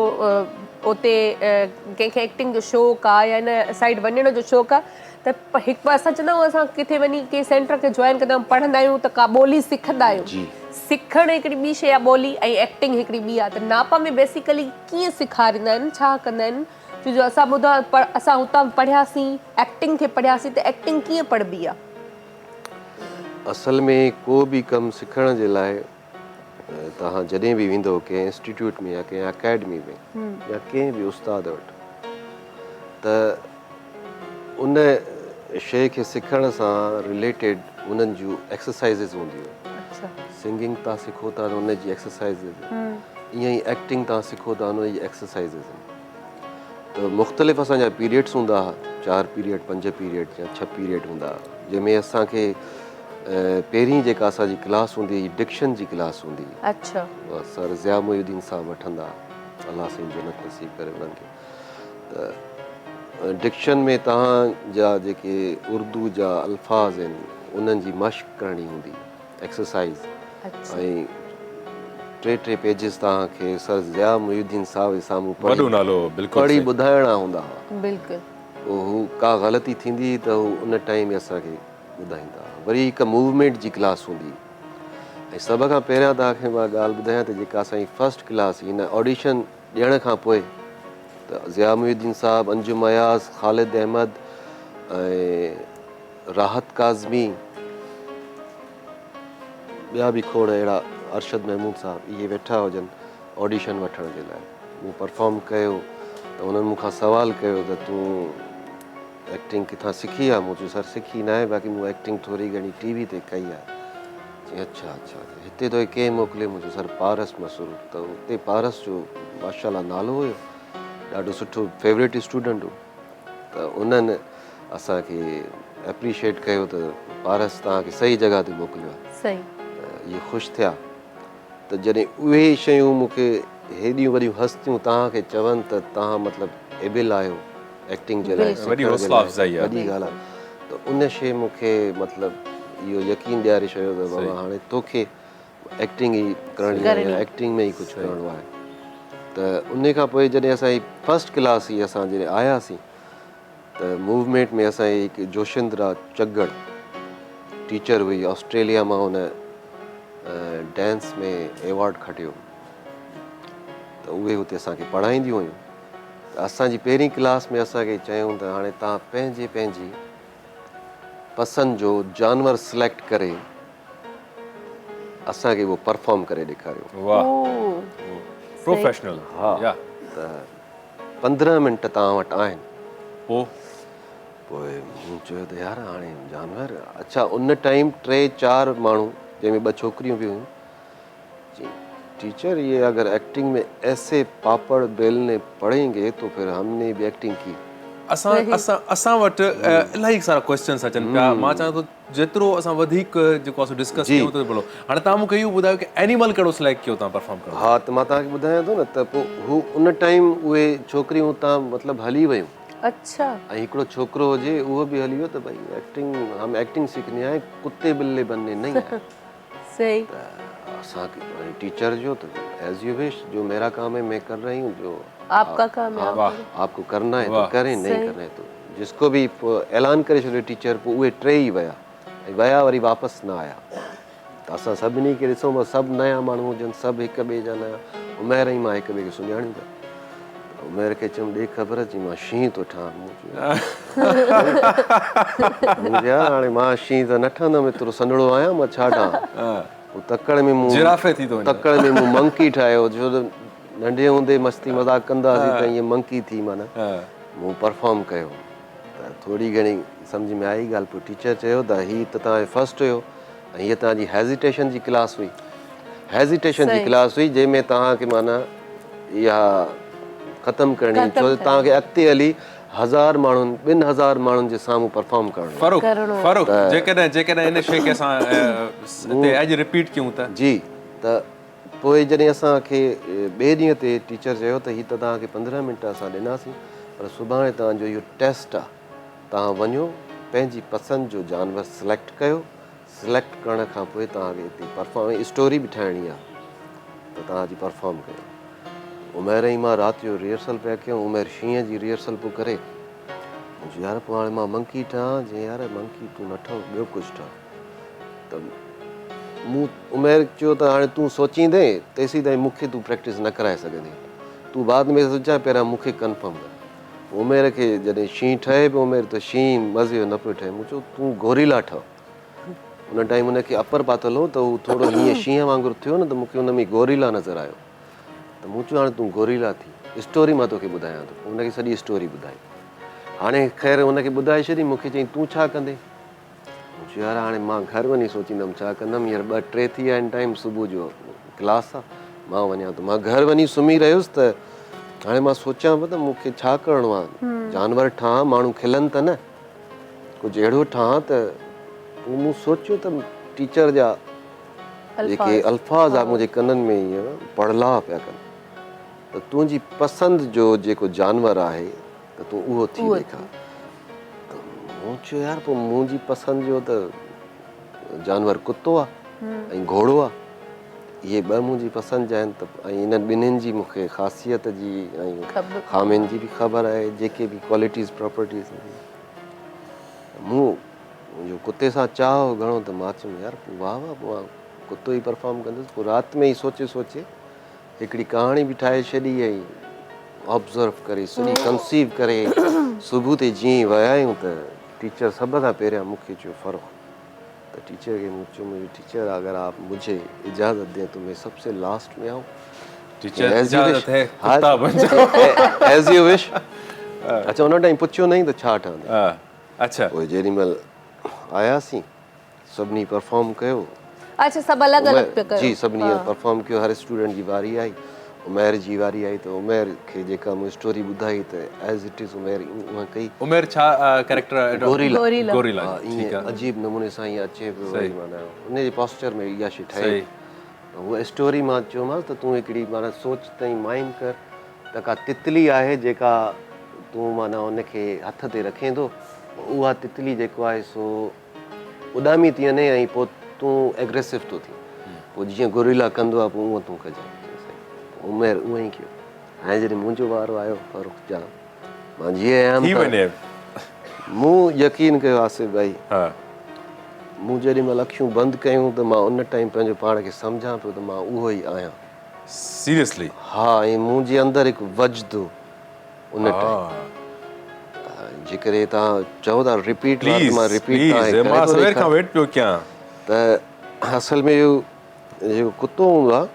उते कंहिंखे एक्टिंग जो शौक़ु आहे या हिन साइड वञण जो शौक़ु आहे, त हिकु बार असां चवंदा आहियूं असां किथे वञी कंहिं सेंटर खे जॉइन कंदा आहियूं, पढ़ंदा आहियूं त का ॿोली सिखंदा आहियूं। सिखणु हिकिड़ी ॿी शइ आहे ॿोली, ऐं एक्टिंग हिकिड़ी ॿी आहे। त नापा में बेसिकली कीअं सेखारींदा आहिनि, छा कंदा आहिनि? छो जो असां ॿुधा असां हुतां पढ़ियासीं, एक्टिंग खे पढ़ियासीं, त एक्टिंग कीअं पढ़बी आहे? असल में को बि कमु सिखण जे लाइ तव्हां जॾहिं बि वेंदो कंहिं इंस्टीट्यूट में या कंहिं अकेडमी में या कंहिं बि उस्ताद वटि, त उन शइ खे सिखण सां रिलेटेड उन्हनि जूं एक्सरसाइज़िस हूंदियूं। सिंगिंग तव्हां सिखो था त उन जी एक्सरसाइज़िस, ईअं ई एक्टिंग तव्हां सिखो था उन जी एक्सरसाइज़िस। त मुख़्तलिफ़ असांजा पीरियड्स हूंदा हुआ, 4 पीरियड 5 पीरियड या 6 पीरियड हूंदा, जंहिंमें असांखे पहिरीं जेका असांजी क्लास हूंदी हुई डिक्शन जी क्लास हूंदी हुई। अच्छा। सर ज़िया मुहिउद्दीन साहब वठंदा, अलाह साईं जन्नत नसीब करे उन्हनि खे। त डिक्शन में तव्हांजा जेके उर्दू जा अल्फाज़ आहिनि उन्हनि जी मश्क करणी हूंदी, एक्सरसाइज़, ऐं 3 पेजिस तव्हांखे सर ज़िया मुहिउद्दीन साहब जे साम्हूं पढ़ी ॿुधाइणा हूंदा हुआ। बिल्कुलु। पोइ हू का ग़लती थींदी त हू उन टाइम में असांखे ॿुधाईंदा। वरी हिकु मूवमेंट जी क्लास हूंदी, ऐं सभ खां पहिरियां तव्हांखे मां ॻाल्हि ॿुधायां त जेका असांजी फस्ट क्लास हिन ऑडिशन ॾियण खां पोइ, त ज़िया मुहिउद्दीन साहब, अंजुम अयाज़, ख़ालिद अहमद ऐं राहत काज़मी, ॿिया बि खोड़ अहिड़ा, अरशद महमूद साहब, इहे वेठा हुजनि ऑडिशन वठण जे लाइ। मूं परफॉर्म कयो, त उन्हनि मूंखां सवाल कयो त तूं एक्टिंग किथां सिखी आहे? मूं चयो सर सिखी न आहे, बाक़ी मूं एक्टिंग थोरी घणी टीवी ते कई आहे। चई अच्छा अच्छा, हिते तो कंहिं मोकिलियो? मुंहिंजो सर पारस मसूर। त उते पारस जो माशाल्लाह नालो हुयो, ॾाढो सुठो फेवरेट स्टूडेंट हो। त उन्हनि असांखे एप्रिशिएट कयो त पारस तव्हांखे सही जॻह ते मोकिलियो आहे। सही। त इहे ख़ुशि थिया। त जॾहिं उहे शयूं मूंखे हेॾियूं वॾियूं हस्तियूं तव्हांखे चवनि त तव्हां मतिलबु एबिल आहियो एक्टिंग जे लाइ, वॾी हौसला अफ़ज़ाई आहे। वॾी ॻाल्हि आहे। त उन शइ मूंखे मतिलबु इहो यकीन ॾियारे छॾियो त बाबा हाणे तोखे एक्टिंग ई करणी आहे या एक्टिंग में ई कुझु करिणो आहे। त उन खां पोइ जॾहिं असांजी फस्ट क्लास ई असां जॾहिं आयासीं त मूवमेंट में असांजी हिकु जोशिंद्रा चगड़ टीचर हुई, ऑस्ट्रेलिया मां हुन डांस में एवॉर्ड खटियो। त उहे हुते असांखे पढ़ाईंदियूं हुयूं। त असांजी पहिरीं क्लास में असांखे चयूं त हाणे तव्हां पंहिंजी पंहिंजी पसंदि जो जानवर सिलेक्ट करे असांखे उहो परफॉर्म करे ॾेखारियो। वाह, प्रोफेशनल। हा, त 15 मिंट तव्हां वटि आहिनि। पोइ मूं चयो त यार हाणे जानवर, अच्छा उन टाइम 3-4 माण्हू जंहिंमें 2 छोकिरियूं बि हुयूं, टीचर ये अगर एक्टिंग में ऐसे पापड़ बेलने पड़ेंगे तो फिर हमने भी एक्टिंग की। असां वटि इलाही सारा क्वेश्चन्स अचनि पिया। मां चाहियां थो जेतिरो असां वधीक जेको आहे डिस्कस कयूं त भलो। हाणे तव्हां मूंखे इहो ॿुधायो कि एनिमल कहिड़ो सिलेक्ट कयो तव्हां परफॉर्म कयो? हा, त मां तव्हांखे ॿुधायां थो न त पोइ हू उन टाइम उहे छोकिरियूं हुतां मतिलबु हली वियूं। अच्छा। ऐं हिकिड़ो छोकिरो हुजे उहो बि हली वियो त भई एक्टिंग, हम एक्टिंग सीखनी आहे, कुत्ते बिल्ले बनने नहीं है। सही। त असांखे टीचर जो तो एज यू विश, जो मेरा काम है मैं कर रही हूँ, जो आपका काम है आपको करना है तो करें, नहीं करना है तो जिसको भी ऐलान करे छॾियो टीचर। पोइ उहे 3 ई विया वरी वापसि न आया। त असां सभिनी खे ॾिसूं पिया, सभु नया माण्हू हुजनि, सभु हिक ॿिए जा नया। उमेर ई मां हिक ॿिए खे सुञाणीं पिया। उमेर खे चयुमि ॾे ख़बर, चई मां शींहं थो ठहां। हाणे मां शींहं त न ठहंदुमि, एतिरो सन्हड़ो आहियां, मां छा ठहां? तकड़ में मूं मंकी ठाहियो, छो त नंढे हूंदे मस्ती मज़ाक कंदा हुआसीं त ईअं मंकी थी माना मूं परफॉर्म कयो। त थोरी घणी सम्झ में आई ॻाल्हि। पोइ टीचर चयो त हीअ त तव्हांजो फस्ट हुयो ऐं हीअ तव्हांजी हेज़िटेशन जी क्लास हुई। हेज़िटेशन जी क्लास हुई जंहिंमें तव्हांखे माना इहा ख़तमु करणी, छो त तव्हांखे अॻिते हली 1000 माण्हुनि 2000 माण्हुनि जे साम्हूं परफॉर्म करिणो। फ़ारूक, जेकॾहिं इन शइ खे असां हिते अॼु रिपीट कयूं त जी। त पोइ जॾहिं असांखे ॿिए ॾींहं ते टीचर चयो त हीअ त तव्हांखे 15 मिंट असां ॾिनासीं, पर सुभाणे तव्हांजो इहो टेस्ट आहे, तव्हां वञो पंहिंजी पसंदि जो जानवर सिलेक्ट कयो। सिलेक्ट करण खां पोइ तव्हांखे हिते परफॉर्म स्टोरी बि ठाहिणी आहे त तव्हांजी परफॉर्म कयो। उमेर ई मां राति जो रिहर्सल पिया कयूं। उमेर शींहं जी रिहर्सल पियो करे। यार पोइ हाणे मां मंकी ठहां? जे यार मंकी तूं न ठहो, ॿियो कुझु ठह। त मूं उमेर चयो त हाणे तूं सोचींदे तेसीं ताईं मूंखे तूं प्रैक्टिस न कराए सघंदी, तूं बाद में सोचां, पहिरियां मूंखे कंफर्म कर। उमेर खे जॾहिं शींहं ठहे पियो उमेर, त शींहं मज़े जो न पियो ठहे। मूं चयो तूं गोरीला ठह। उन टाइम हुनखे अपर पातल हो त हू थोरो हीअं शींहं वांगुरु थियो न, त मूंखे हुन में गोरीला नज़र आयो। त मूं चयो हाणे तूं गोरीला थी, स्टोरी मां तोखे ॿुधायां थो। पोइ हुनखे सॼी स्टोरी ॿुधाई। हाणे ख़ैर हुनखे ॿुधाए छॾी। मूंखे चई तूं छा कंदे? मूं चयो यार हाणे मां घर वञी सोचींदुमि छा कंदुमि, हींअर 2-3 थी विया आहिनि टाइम, सुबुह जो क्लास आहे, मां वञा थो। मां घर वञी सुम्ही रहियुसि त हाणे मां सोचां पियो त मूंखे छा करिणो आहे। जानवर ठहां, माण्हू खिलनि त न, कुझु अहिड़ो ठहां त। पोइ मूं सोचियो त टीचर जा जेके अल्फाज़ आहे मुंहिंजे कननि में ईअं पढ़ला पिया कनि त तुंहिंजी पसंदि जो जेको जानवर आहे त तूं उहो थी ॾेखार। त मूं चयो यार पोइ मुंहिंजी पसंदि जो त जानवर कुतो आहे ऐं घोड़ो आहे। इहे 2 मुंहिंजी पसंदि जा आहिनि। त ऐं इन्हनि ॿिन्हिनि जी मूंखे ख़ासियत जी ऐं खामियुनि जी बि ख़बर आहे, जेके बि क्वालिटीज़ प्रॉपर्टीज़। मूं मुंहिंजो कुते सां चाह घणो त मां चयुमि यार वाह वाह, पोइ कुतो ई परफॉर्म कंदुसि। पोइ राति में ई सोचे हिकिड़ी कहाणी बि ठाहे छॾी ऐं ऑब्ज़र्व करे सॼी कंसीव करे सुबुह ते जीअं विया आहियूं त टीचर सभ खां पहिरियां मूंखे चयो फ़र्क़ु। त टीचर के मूं चयो टीचर अगर आप मुझे इजाज़त दें तो मैं सबसे लास्ट में आऊँ। Teacher As you wish. इजाज़त है हाँ। कुत्ता बन जाओ। As U wish. अच्छा उन टाइम पुछियो नहीं त छा ठहंदे? अच्छा पोइ जेॾीमहिल आयासीं सभिनी परफॉर्म कयो। अच्छा सभु अलॻि अलॻि पिया कयो जी सभिनी परफॉर्म कयो, हर स्टूडेंट जी वारी आई, उमेर जी वारी आई त उमेर खे जेका मूं स्टोरी ॿुधाई त एज़ इट इज़ उमेर उहा कई। उमेर छा कैरेक्टर गोरिला। गोरिला हा, ठीक ईअं है अजीब नमूने सां ईअं अचे पियो सही। माना उनजे पोस्चर में इहा शइ ठहे। सही। उहा स्टोरी मां चयोमांसि त तूं हिकिड़ी माना सोच ताईं माइंड कर त का तितली आहे जेका तूं माना उनखे हथ ते रखे थो, उहा तितली जेको आहे सो उॾामी थी वञे ऐं पोइ तूं एग्रेसिव थो थी, पोइ जीअं गोरिला कंदो आहे पोइ उहो तूं कजांइ। उमेर उअं ई कयो। हाणे जॾहिं मुंहिंजो वारो आयो फरूख जान, मां जीअं थी आयुमि वञे मूं यकीन कयो आसिफ भाई, हा मूं जेॾी महिल अखियूं बंदि कयूं त मां उन टाइम पंहिंजो पाण खे सम्झां पियो त मां उहो ई आहियां। सीरियसली हा, ऐं मुंहिंजे अंदरि हिकु वजदो उन टाइम जेकॾहिं तव्हां चओ था रिपीट प्लीज मां रिपीट प्लीज मां सवेर खां वेट पियो कयां। त असल में इहो जेको कुतो हूंदो आहे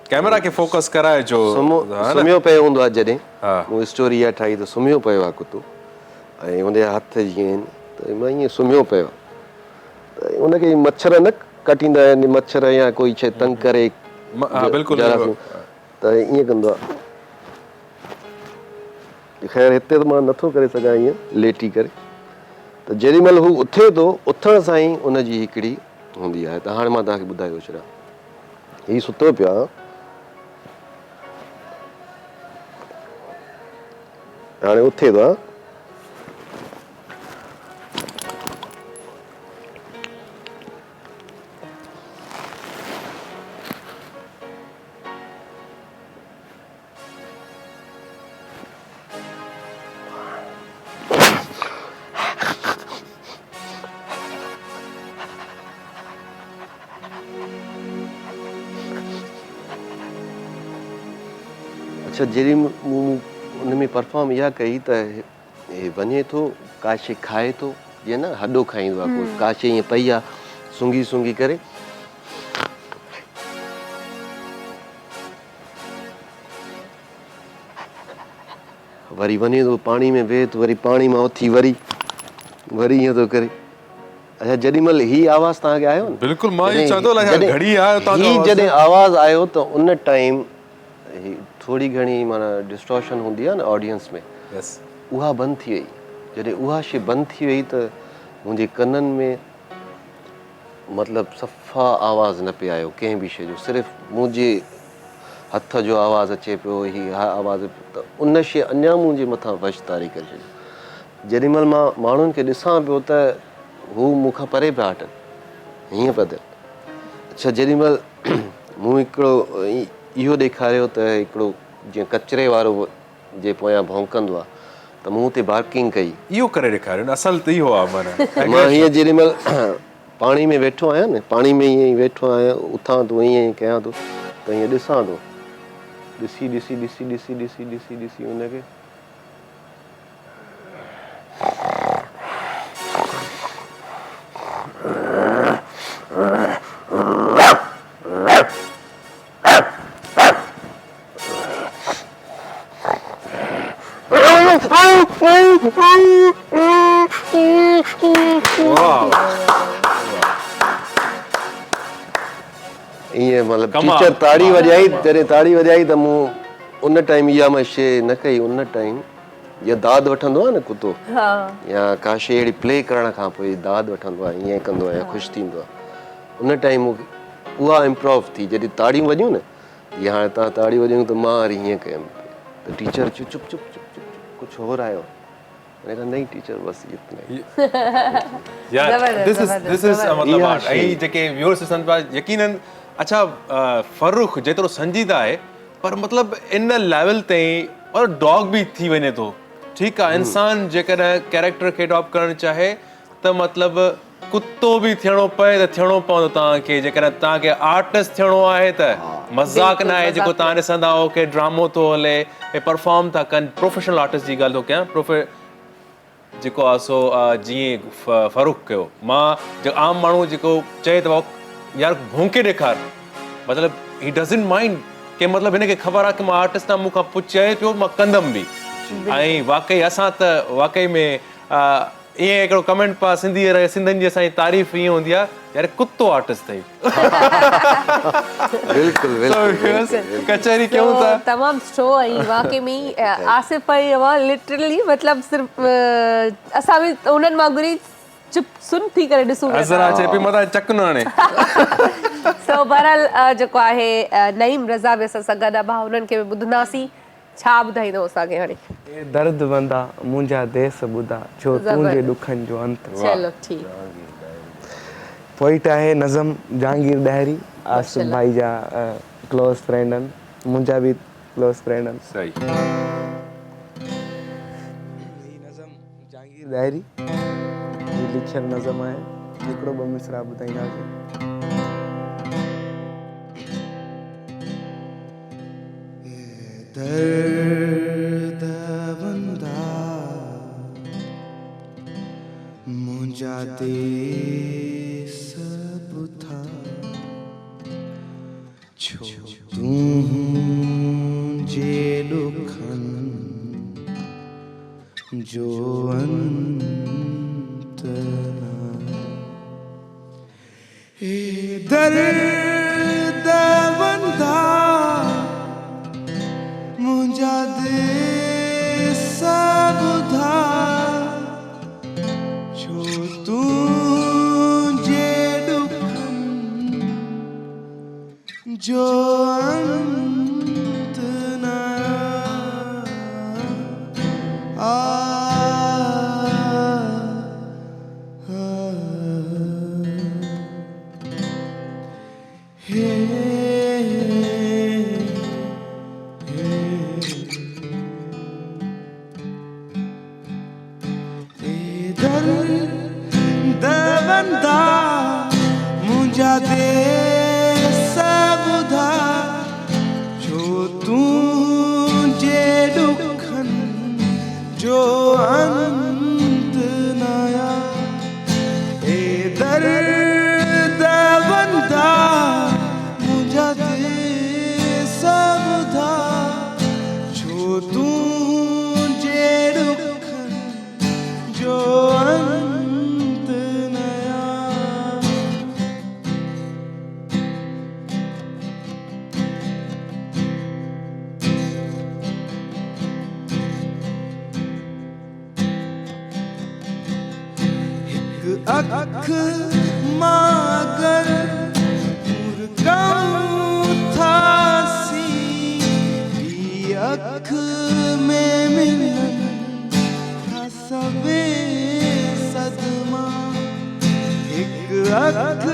कैमरा खे फोकस कराए जो सुम्हियो पियो हूंदो आहे जॾहिं हा मूं स्टोरी इहा ठाही त सुम्हियो पियो आहे कुतो ऐं उनजा हथ जीअं आहिनि त मां ईअं सुम्हियो पियो त उनखे मच्छर न कटींदा आहिनि, मच्छर या कोई शइ तंग करे हा बिल्कुलु त ईअं कंदो आहे। ख़ैर हिते त मां नथो करे सघां ईअं लेटी करे, त जेॾी महिल हू उथे थो उथण सां ई उनजी हिकिड़ी हूंदी आहे। त हाणे मां तव्हांखे ॿुधाए थो छॾियां, हीउ सुतो पियो आहे, हाणे उथे थो। अच्छा जॾहिं मूं उन में परफॉर्म इहा कई त हे वञे थो का शइ खाए थो, जीअं न हॾो खाईंदो आहे कोई, का शइ ईअं पई आहे सूंघी सूंघी करे, वरी वञे थो पाणी में वेह थो, वरी पाणी मां उथी वरी ईअं थो करे। अच्छा जेॾी महिल हीअ आवाज़ तव्हांखे आयो न, बिल्कुलु मां इहो चवंदो अलाए घड़ी आयो तव्हांजो जॾहिं आवाज़ आयो त उन टाइम थोरी घणी माना डिस्टॉर्शन हूंदी आहे न ऑडियंस में, यस उहा बंदि थी वई। जॾहिं उहा शइ बंदि थी वई त मुंहिंजे कननि में मतिलबु सफ़ा आवाज़ु न पियो आयो कंहिं बि शइ जो, सिर्फ़ु मुंहिंजे हथ जो आवाज़ु अचे पियो, हीअ आवाज़, त उन शइ अञा मुंहिंजे मथां वश तारी करे छॾियो। जेॾी महिल मां माण्हुनि खे ॾिसां पियो त हू मूंखां परे पिया हटनि, हीअं पिया थियनि। अच्छा जेॾी महिल मूं हिकिड़ो इहो ॾेखारियो त हिकिड़ो जीअं कचिरे वारो जे पोयां भौंकंदो आहे त मूं हुते बार्किंग कई, इहो करे ॾेखारियो न, असल त इहो आहे माना मां हीअं जेॾी महिल पाणी में वेठो आहियां न, पाणी में ईअं ई वेठो आहियां, उथां थो ईअं ई कयां थो त ईअं ॾिसां थो, ॾिसी ॾिसी ॾिसी ॾिसी ॾिसी ॾिसी ॾिसी हुनखे ईअं मतिलबु टीचर ताड़ी वॼाई, जॾहिं ताड़ी वॼाई त मूं उन टाइम इहा मां शइ न कई। उन टाइम या दाद वठंदो आहे न कुतो, या का शइ अहिड़ी प्ले करण खां पोइ दाद वठंदो आहे, ईअं कंदो आहे या ख़ुशि थींदो आहे, उन टाइम उहा इम्प्रूव थी। जॾहिं ताड़ियूं वॼियूं न, या हाणे तव्हां ताड़ी वॼियूं त मां वरी हीअं कयुमि त टीचर चुप चुप चुप चुप चुप कुझु हो आयो, मैंने कहा नहीं टीचर बस इतना ही। यार दिस इज मतलब आर्ट। ऐं जेके व्यूअर्स ॾिसनि पिया यकीनन, अच्छा फरूख जेतिरो संजीदा आहे पर मतिलबु इन लेवल ताईं, और डॉग बि थी वञे थो, ठीकु आहे, इंसान जेकॾहिं कैरेक्टर खे अडॉप्ट करणु चाहे त मतिलबु कुतो बि थियणो पए त थियणो पवंदो तव्हांखे। जेकॾहिं तव्हांखे आर्टिस्ट थियणो आहे त मज़ाक न आहे जेको तव्हां ॾिसंदा हो की ड्रामो थो हले, हे परफॉर्म था कनि, प्रोफेशनल आर्टिस्ट जी ॻाल्हि थो कयां, जेको आहे सो जीअं फरूख कयो। मां जेको आम माण्हू जेको चए थो यार भौंके ॾेखार, मतिलबु ही डज़ंट माइंड के मतिलबु हिनखे ख़बर आहे की मां आर्टिस्ट आहियां, मूंखां पुछे पियो मां कंदमि बि। ऐं वाकई असां त वाकई में ईअं हिकिड़ो कमेंट पा सिंधियुनि जी असांजी तारीफ़ ईअं हूंदी आहे, यार कुतो आर्टिस्ट अथई। बिल्कुलु बिल्कुलु कचहरी कयूं था तमामु सुठो। ऐं वाकई में आसिफ़ भाई लिटरली मतिलबु सिर्फ़ु असां बि उन्हनि मां घुरी चुप सुन थी करे ॾिसूं। अज़रा चए पई मथां चक न हणे। सो बहरहाल जेको आहे नईम रज़ा बि असां सां गॾु आहे, भाउ उन्हनि खे बि ॿुधंदासीं। छा ॿुधाईंदो असांखे हाणे? दर्द बंदा मुंहिंजा देस ॿुधा छो तुंहिंजे ॾुखनि जो अंत। चलो ठीक। पोइट आहे नज़म जहांगीर ॾाहिरी, आसिफ भाई जा क्लोज़ फ्रेंड आहिनि, मुंहिंजा बि क्लोज़ फ्रेंड आहिनि। सही। नज़म जहांगीर ॾाहिरी लिखियल नज़म आहे, हिकिड़ो ॿ मिसरा ॿुधाईंदासीं। दर्द बंदा मुंहिंजा देस ॿुधा छो तुंहिंजे ॾुखनि जो अंत ए दर्द बंदा मुंहिंजा देस ॿुधा छो तुंहिंजे ॾुखनि जो अंत न बंदा मुंहिंजा देस ॿुधा छो तुंहिंजे ॾुखनि जो अंत न ए दर्द बंदा मुंहिंजा देस ॿुधा छो तुंहिंजे ॾुखनि जो अंत नया। हिकु अख मां अगर मुर्गाऊं थासी ॿी अख में मिलन था सबे सदमा। हिकु अख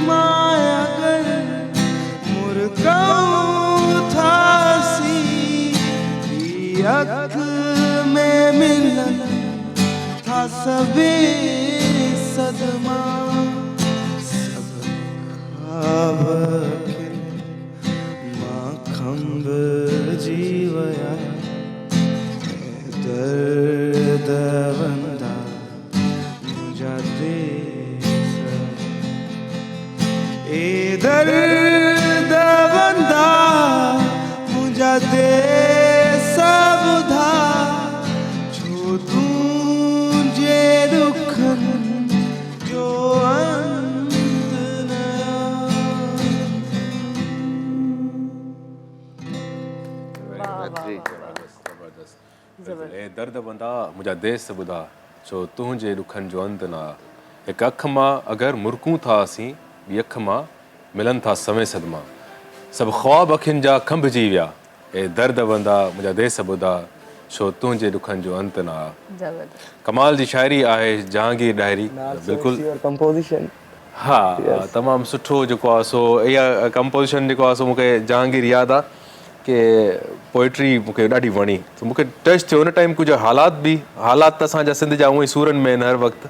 मां अगर मुर्गाऊं थासी ॿी अख में मिलन था सबे सदमा। सब ख्वाब खे मां खंभ जी विया दर्द बंदा मुंहिंजा देस ए दर्द बंदा मुंहिंजा देस ॿुधा छो तुंहिंजे ॾुखनि जो अंत न ए दर्द बंदा मुंहिंजा देस ॿुधा छो तुंहिंजे ॾुखनि जो अंत न। हिकु अख मां अगरि मुर्कूं था असीं ॿी अख मां मिलनि था सवे सदमा। सभु ख्वाब अखियुनि जा खंभिजी विया ए दर्द बंदा मुंहिंजा देस ॿुधा छो तुंहिंजे ॾुखनि जो अंत न। कमाल जी शाइरी आहे जहांगीर ॾाहिरी। बिल्कुलु कंपोजिशन हा तमामु सुठो जेको आहे सो इहा कंपोजिशन जेको आहे सो मूंखे जहांगीर यादि आहे कि पोइट्री मूंखे ॾाढी वणी। त मूंखे टच थियो हुन टाइम कुझु हालात त असांजा सिंध जा उअं ई सूरनि में आहिनि हर वक़्तु।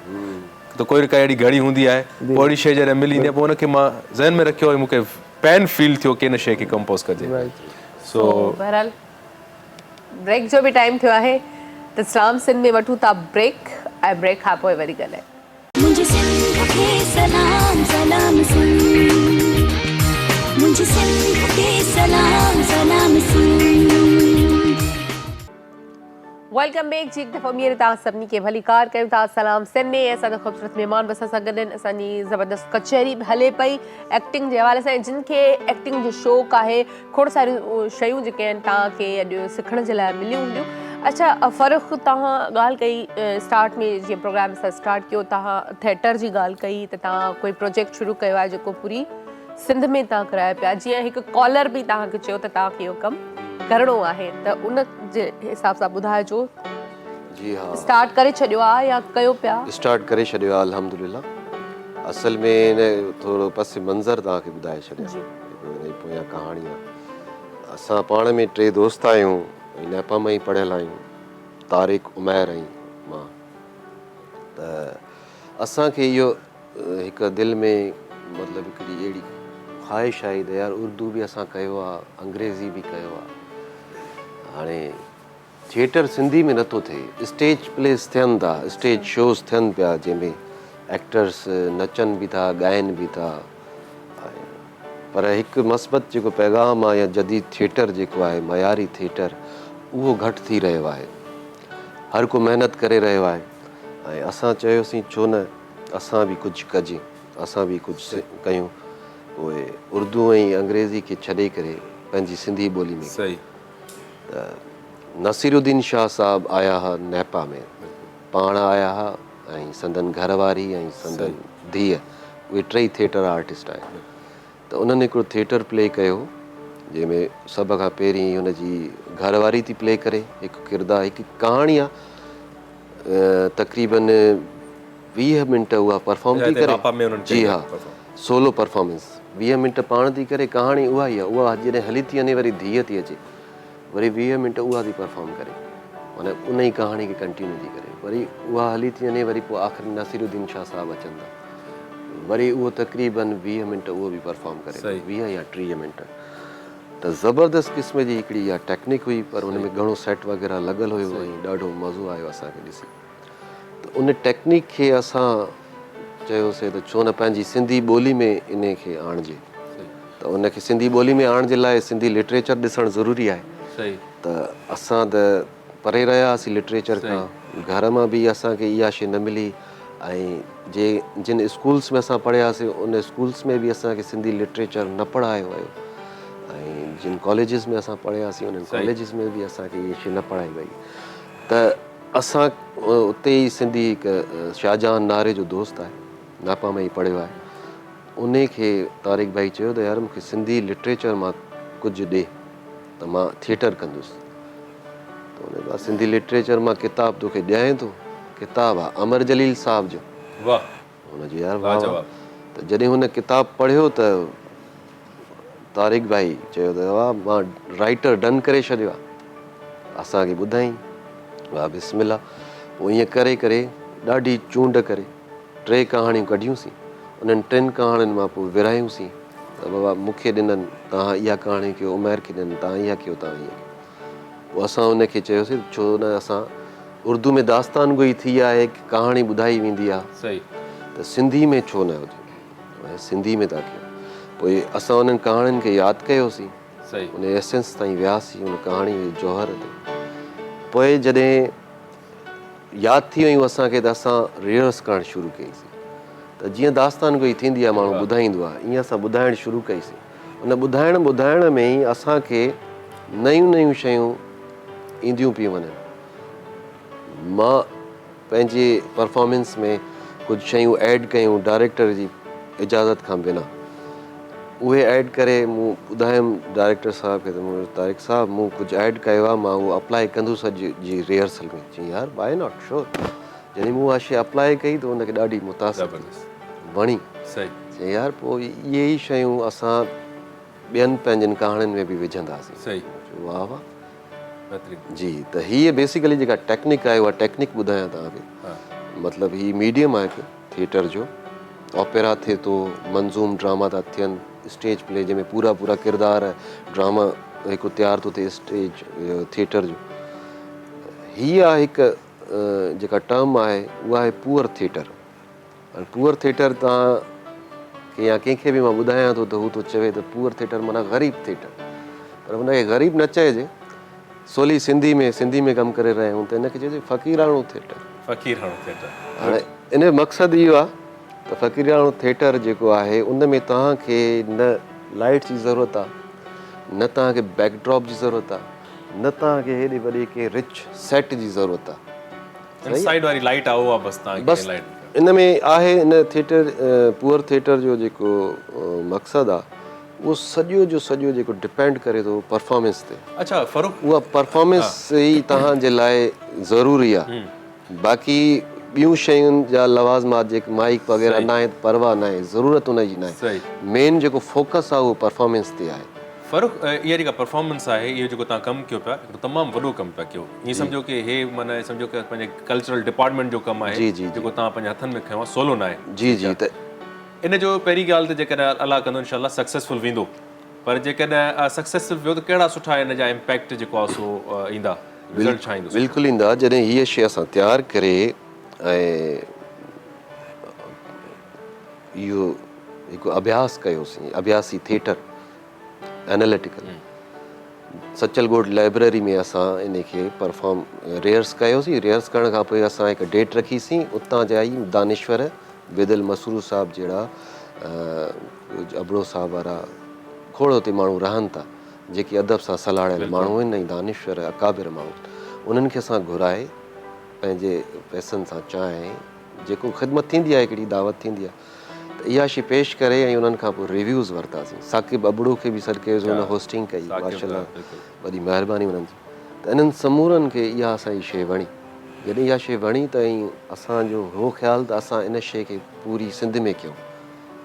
त कोई न काई अहिड़ी घड़ी हूंदी आहे, पोइ अहिड़ी शइ जॾहिं मिली ईंदी आहे पोइ हुनखे मां ज़हन में रखियो ऐं मूंखे पैन फील थियो कि हिन शइ खे कंपोज़ कजे। सो बहरहाल ब्रेक जो बि टाइम थियो आहे त सलाम सिंध में वठूं था ब्रेक ऐं ब्रेक खां पोइ वरी ॻाल्हायूं। मुझे सिंध के सलाम सलाम सिंध मुझे सिंध के सलाम वेलकम बैक जी। एक दफ़ो मीर तव्हां सभिनी खे भलीकार कयूं था। सलाम सिने असांजा ख़ूबसूरत महिमान बि असां गॾु आहिनि। असांजी ज़बरदस्त कचहरी बि हले पई एक्टिंग जे हवाले सां। जिन खे एक्टिंग जो शौक़ु आहे, खोड़ सारियूं शयूं जेके आहिनि तव्हांखे अॼु सिखण जे लाइ मिलियूं हूंदियूं। अच्छा, फ़र्क़ु तव्हां ॻाल्हि कई स्टार्ट में, जीअं प्रोग्राम सां स्टार्ट कयो तव्हां थिएटर जी ॻाल्हि कई त तव्हां कोई प्रोजेक्ट शुरू कयो आहे जेको पूरी सिंध में तव्हां करायो पिया। जीअं हिकु कॉलर बि तव्हांखे चयो त तव्हांखे इहो कमु करिणो आहे, त उन जे हिसाब सां ॿुधाइजो। जी हाँ, स्टार्ट करे छॾियो आहे या कयो पिया? स्टार्ट करे छॾियो आहे अल्हम्दुलिल्लाह। असल में इन थोरो पस मंज़र तव्हांखे ॿुधाए छॾिया, हिन जी पोयां कहाणी आहे। असां पाण में 3 दोस्त आहियूं, नेपा में ई पढ़ियल आहियूं, तारिक, उमैर ऐं मां। त असांखे इहो हिकु दिलि में मतिलबु हिकिड़ी अहिड़ी ख़्वाहिश आहे त यार उर्दू बि असां कयो आहे, अंग्रेज़ी बि कयो आहे। हाणे थिएटर सिंधी में नथो थिए, स्टेज प्लेस थियनि था, स्टेज शोज़ थियनि पिया जंहिंमें एक्टर्स नचनि बि था, ॻाइनि बि था। पर हिकु मस्बत जेको पैगाम आहे या जदीद थिएटर जेको आहे, मयारी थिएटर, उहो घटि थी रहियो आहे। हर को महिनत करे रहियो आहे ऐं असां चयोसीं छो न असां बि कुझु कजे, असां बि कुझु कयूं। उहे उर्दू ऐं अंग्रेज़ी खे छॾे करे पंहिंजी सिंधी ॿोली में। सही। त नसीरुद्दीन शाह साहब आया हुआ नेपा में, पाण आया हुआ ऐं संदन घरवारी ऐं संदन धीअ, उहे 3 थिएटर आर्टिस्ट आहिनि। त उन्हनि हिकिड़ो थिएटर प्ले कयो जंहिंमें सभ खां पहिरीं हुनजी घरवारी थी प्ले करे हिकु किरदारु, हिकु कहाणी आहे, तक़रीबन 20 मिंट उहा परफॉर्म थी करे। जी हा, सोलो परफॉर्मेंस 20 मिंट पाण थी करे, कहाणी उहा ई आहे। उहा जॾहिं हली थी वञे वरी धीअ थी अचे, वरी 20 मिंट उहा थी परफॉर्म करे, माना उन ई कहाणी खे कंटिन्यू थी करे, वरी उहा हली थी वञे, वरी पोइ आख़िरी नसीरुद्दीन शाह साहब अचनि था, वरी उहो तक़रीबन 20 मिंट उहो बि परफॉर्म करे, 20 या 30 मिंट। त ज़बरदस्त क़िस्म जी हिकिड़ी इहा टेक्निक हुई, पर उन में घणो सेट वग़ैरह लॻल हुयो ऐं ॾाढो मज़ो आयो असांखे ॾिसी। त उन टेक्निक खे असां चयोसीं त छो न पंहिंजी सिंधी ॿोली में इन खे आणिजे। त उनखे सिंधी ॿोली में आणण जे लाइ सिंधी लिटरेचर ॾिसणु ज़रूरी आहे। त असां त परे रहियासीं लिटरेचर खां, घर मां बि असांखे इहा शइ न मिली ऐं जिन स्कूल्स में असां पढ़ियासीं उन स्कूल्स में बि असांखे सिंधी लिटरेचर न पढ़ायो वियो ऐं जिन कॉलेजिस में असां पढ़ियासीं उन्हनि कॉलेजिस में बि असांखे इहा शइ न पढ़ाई वई। त असां उते ई सिंधी हिकु शाहजहान नारे जो दोस्त आहे, नापा में ई पढ़ियो आहे, उन खे तारिक भाई चयो त यार मूंखे सिंधी लिटरेचर मां कुझु ॾे त मां थिएटर कंदुसि। त उन सिंधी लिटरेचर मां किताब तोखे ॾियां थो, किताबु आहे अमर जलील साहब जो। वाह, हुनजो यार वाह। त जॾहिं हुन किताबु पढ़ियो त तारिक भाई चयो त वाह, मां राइटर डन करे छॾियो आहे, असांखे ॿुधाई। वाह बिस्मिल्लाह। पोइ ईअं करे करे ॾाढी चूंड करे 3 कहाणियूं कढियूंसीं, उन्हनि 3 कहाणियुनि मां पोइ विरायूंसीं त बाबा मूंखे ॾिननि, तव्हां इहा कहाणी कयो, उमैर खे ॾिननि, तव्हां इहा कयो, तव्हां इहा कयो। पोइ असां उनखे चयोसीं छो न असां उर्दू में दास्तान गोई थी आहे, कहाणी ॿुधाई वेंदी आहे, सही, त सिंधी में छो न हुजे, सिंधी में था कयो। पोइ असां उन्हनि कहाणियुनि खे यादि कयोसीं, सही, उन एसेंस ताईं वियासीं, उन कहाणी जे जौहर ते। पोइ जॾहिं यादि थी वियूं असांखे त असां रिहर्स करणु शुरू कईसीं। त जीअं दास्तान कोई थींदी आहे, माण्हू ॿुधाईंदो आहे, ईअं असां ॿुधाइणु शुरू कईसीं। उन ॿुधाइण में ई असांखे नयूं नयूं शयूं ईंदियूं पियूं वञनि। मां पंहिंजे परफॉर्मेंस में कुझु शयूं ऐड कयूं डायरेक्टर जी इजाज़त खां बिना, उहे ऐड करे मूं ॿुधायुमि डायरेक्टर साहब खे त तारिक साहब मूं कुझु ऐड कयो आहे, मां उहो अप्लाई कंदुसि अॼु जी रिहर्सल में। चई यार वाई नॉट, श्योर। जॾहिं मूं उहा शइ अप्लाई कई त हुनखे ॾाढी मुतासिर वणी। सही। चई यार पोइ इहे ई शयूं असां ॿियनि पंहिंजनि कहाणियुनि में बि विझंदासीं। सही। वाह वाह जी। त हीअ बेसिकली जेका टेक्निक आहे उहा टेक्निक ॿुधायां तव्हांखे। मतिलबु हीअ मीडियम आहे हिकु थिएटर जो, ओपेरा थिए थो, मंज़ूम ड्रामा था थियनि, स्टेज प्ले जंहिंमें पूरा पूरा किरदार ड्रामा हिकु तयारु थो थिए स्टेज थिएटर जो। हीअ आहे हिकु जेका टर्म आहे उहा आहे पुअर थिएटर। पुअर थिएटर तव्हां या कंहिंखे बि मां ॿुधायां थो त हू थो चवे त पुअर थिएटर माना ग़रीब थिएटर, पर हुनखे ग़रीब न चइजे, सोली सिंधी में कमु करे रहिया आहियूं त हिनखे चइजे फ़क़ीराणो थिएटर। फ़क़ीराणो थिएटर। हाणे इन जो मक़सदु इहो आहे त फ़क़ीराणो थिएटर जेको आहे उन में तव्हांखे न लाइट जी ज़रूरत आहे, न तव्हांखे बैकड्रॉप जी ज़रूरत आहे, न तव्हांखे हेॾी वॾी के रिच सेट जी ज़रूरत आहे। साइड वारी लाइट आहे उहा बसि तव्हांखे बसि लाइट। इन में आहे इन थिएटर पुअर थिएटर जो जेको मक़सदु आहे उहो सॼो जो सॼो जेको डिपेंड करे थो परफॉर्मेंस ते। अच्छा फ़रूक, उहा परफॉर्मेंस ई तव्हांजे लाइ ज़रूरी आहे। बाक़ी ॿियूं शयुनि जा लवाज़मात जेके माइक वग़ैरह न आहे परवाह न आहे, ज़रूरत उनजी न आहे। मेन जेको फोकस आहे उहो परफॉर्मेंस ते आहे। फ़रूक, इहा जेका परफॉर्मेंस आहे, इहो जेको तव्हां कमु कयो पिया, हिकिड़ो तमामु वॾो कमु पिया कयो। ईअं सम्झो कि हे माना सम्झो कि पंहिंजे कल्चरल डिपार्टमेंट जो कमु आहे जेको तव्हां पंहिंजे हथनि में खयो आहे, सोलो न आहे। जी त इन जो पहिरीं ॻाल्हि त जेकॾहिं अलाह कंदो इंशाल्लाह सक्सेसफुल वेंदो, पर जेकॾहिं सक्सेसफुल वियो त कहिड़ा सुठा इन जा इम्पैक्ट जेको आहे सो ईंदा, रिज़ल्ट छा ईंदो? बिल्कुलु ईंदा। जॾहिं हीअ शइ असां तयारु करे ऐं इहो हिकु अभ्यास कयोसीं, अभ्यासी थिएटर एनालिटिकल सचल ॻोठ लाइब्रेरी में असां इन खे परफॉर्म रिहर्स कयोसीं। रिहर्स करण खां पोइ असां हिकु डेट रखीसीं। उतां जा ई दानिश्वर बेदल मसरूर साहब जहिड़ा अबड़ो साहब वारा खोड़ ते माण्हू रहनि था जेके अदब सां सलाहियल माण्हू आहिनि, ऐं दानिश्वर अकाबिर माण्हू, उन्हनि खे असां घुराए पंहिंजे पैसनि सां चांहि जेको ख़िदमत थींदी आहे, हिकिड़ी दावत थींदी आहे, त इहा शइ पेश करे ऐं उन्हनि खां पोइ रिव्यूज़ वरितासीं। साकिब अबड़ो खे बि सर कयोसीं, हुन होस्टिंग कई, माशाल्लाह वॾी महिरबानी उन्हनि जी। त इन्हनि समूरनि खे इहा असांजी शइ वणी। जॾहिं इहा शइ वणी त ऐं असांजो हो ख़्यालु त असां इन शइ खे पूरी सिंध में कयूं।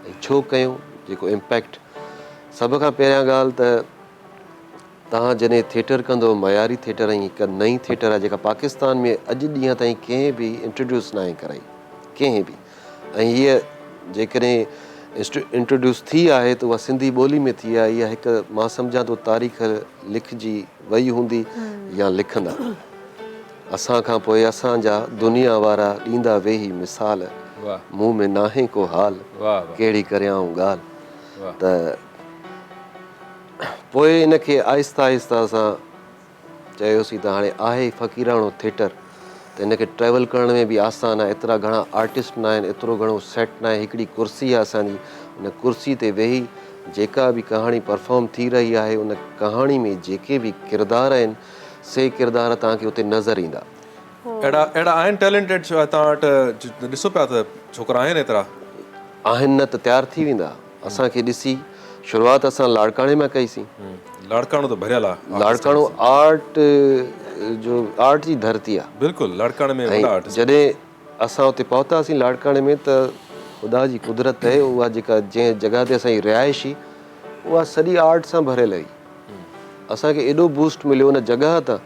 ऐं छो कयूं? जेको इम्पैक्ट सभ खां पहिरियां ॻाल्हि त तव्हां जॾहिं थिएटर कंदो, मयारी थिएटर ऐं हिकु नई थिएटर आहे जेका पाकिस्तान में अॼु ॾींहं ताईं कंहिं बि इंट्रोड्यूस न आहे कराई, कंहिं बि। ऐं हीअ जेकॾहिं इंट्रोड्यूस थी आहे त उहा सिंधी ॿोली में थी आहे। इहा हिकु मां सम्झां थो तारीख़ लिखिजी वई हूंदी या लिखंदा। असां खां पोइ असांजा दुनिया वारा ॾींदा वेही मिसाल, मूं में नाहे को हाल, कहिड़ी करियाऊं ॻाल्हि। त पोइ इनखे आहिस्ता आहिस्ता असां चयोसीं त हाणे आहे फ़क़ीराणो थिएटर, त इनखे ट्रैवल करण में बि आसान आहे। एतिरा घणा आर्टिस्ट न आहिनि, एतिरो घणो सेट न आहे। हिकिड़ी कुर्सी आहे असांजी, उन कुर्सी ते वेही जेका बि कहाणी परफॉर्म थी रही आहे, उन कहाणी में जेके बि किरदार आहिनि, से किरदार तव्हांखे उते नज़र ईंदा। अहिड़ा आहिनि टैलेंटेड तव्हां वटि ॾिसो पिया त छोकिरा आहिनि एतिरा? आहिनि न त तयारु थी वेंदा। असांखे ॾिसी शुरूआति असां लाड़काणे मां कईसीं। लाड़काणो त भरियल आहे। लाड़काणो आर्ट जी धरती आहे। बिल्कुलु, लाड़काणे में वॾा आर्टिस्ट। जॾहिं असां उते पहुतासीं लाड़काणे में त ख़ुदा जी कुदरत आहे, उहा जेका जंहिं जॻह ते असांजी रिहाइश हुई उहा सॼी आर्ट सां भरियल हुई। असांखे एॾो बूस्ट मिलियो उन जॻह तां।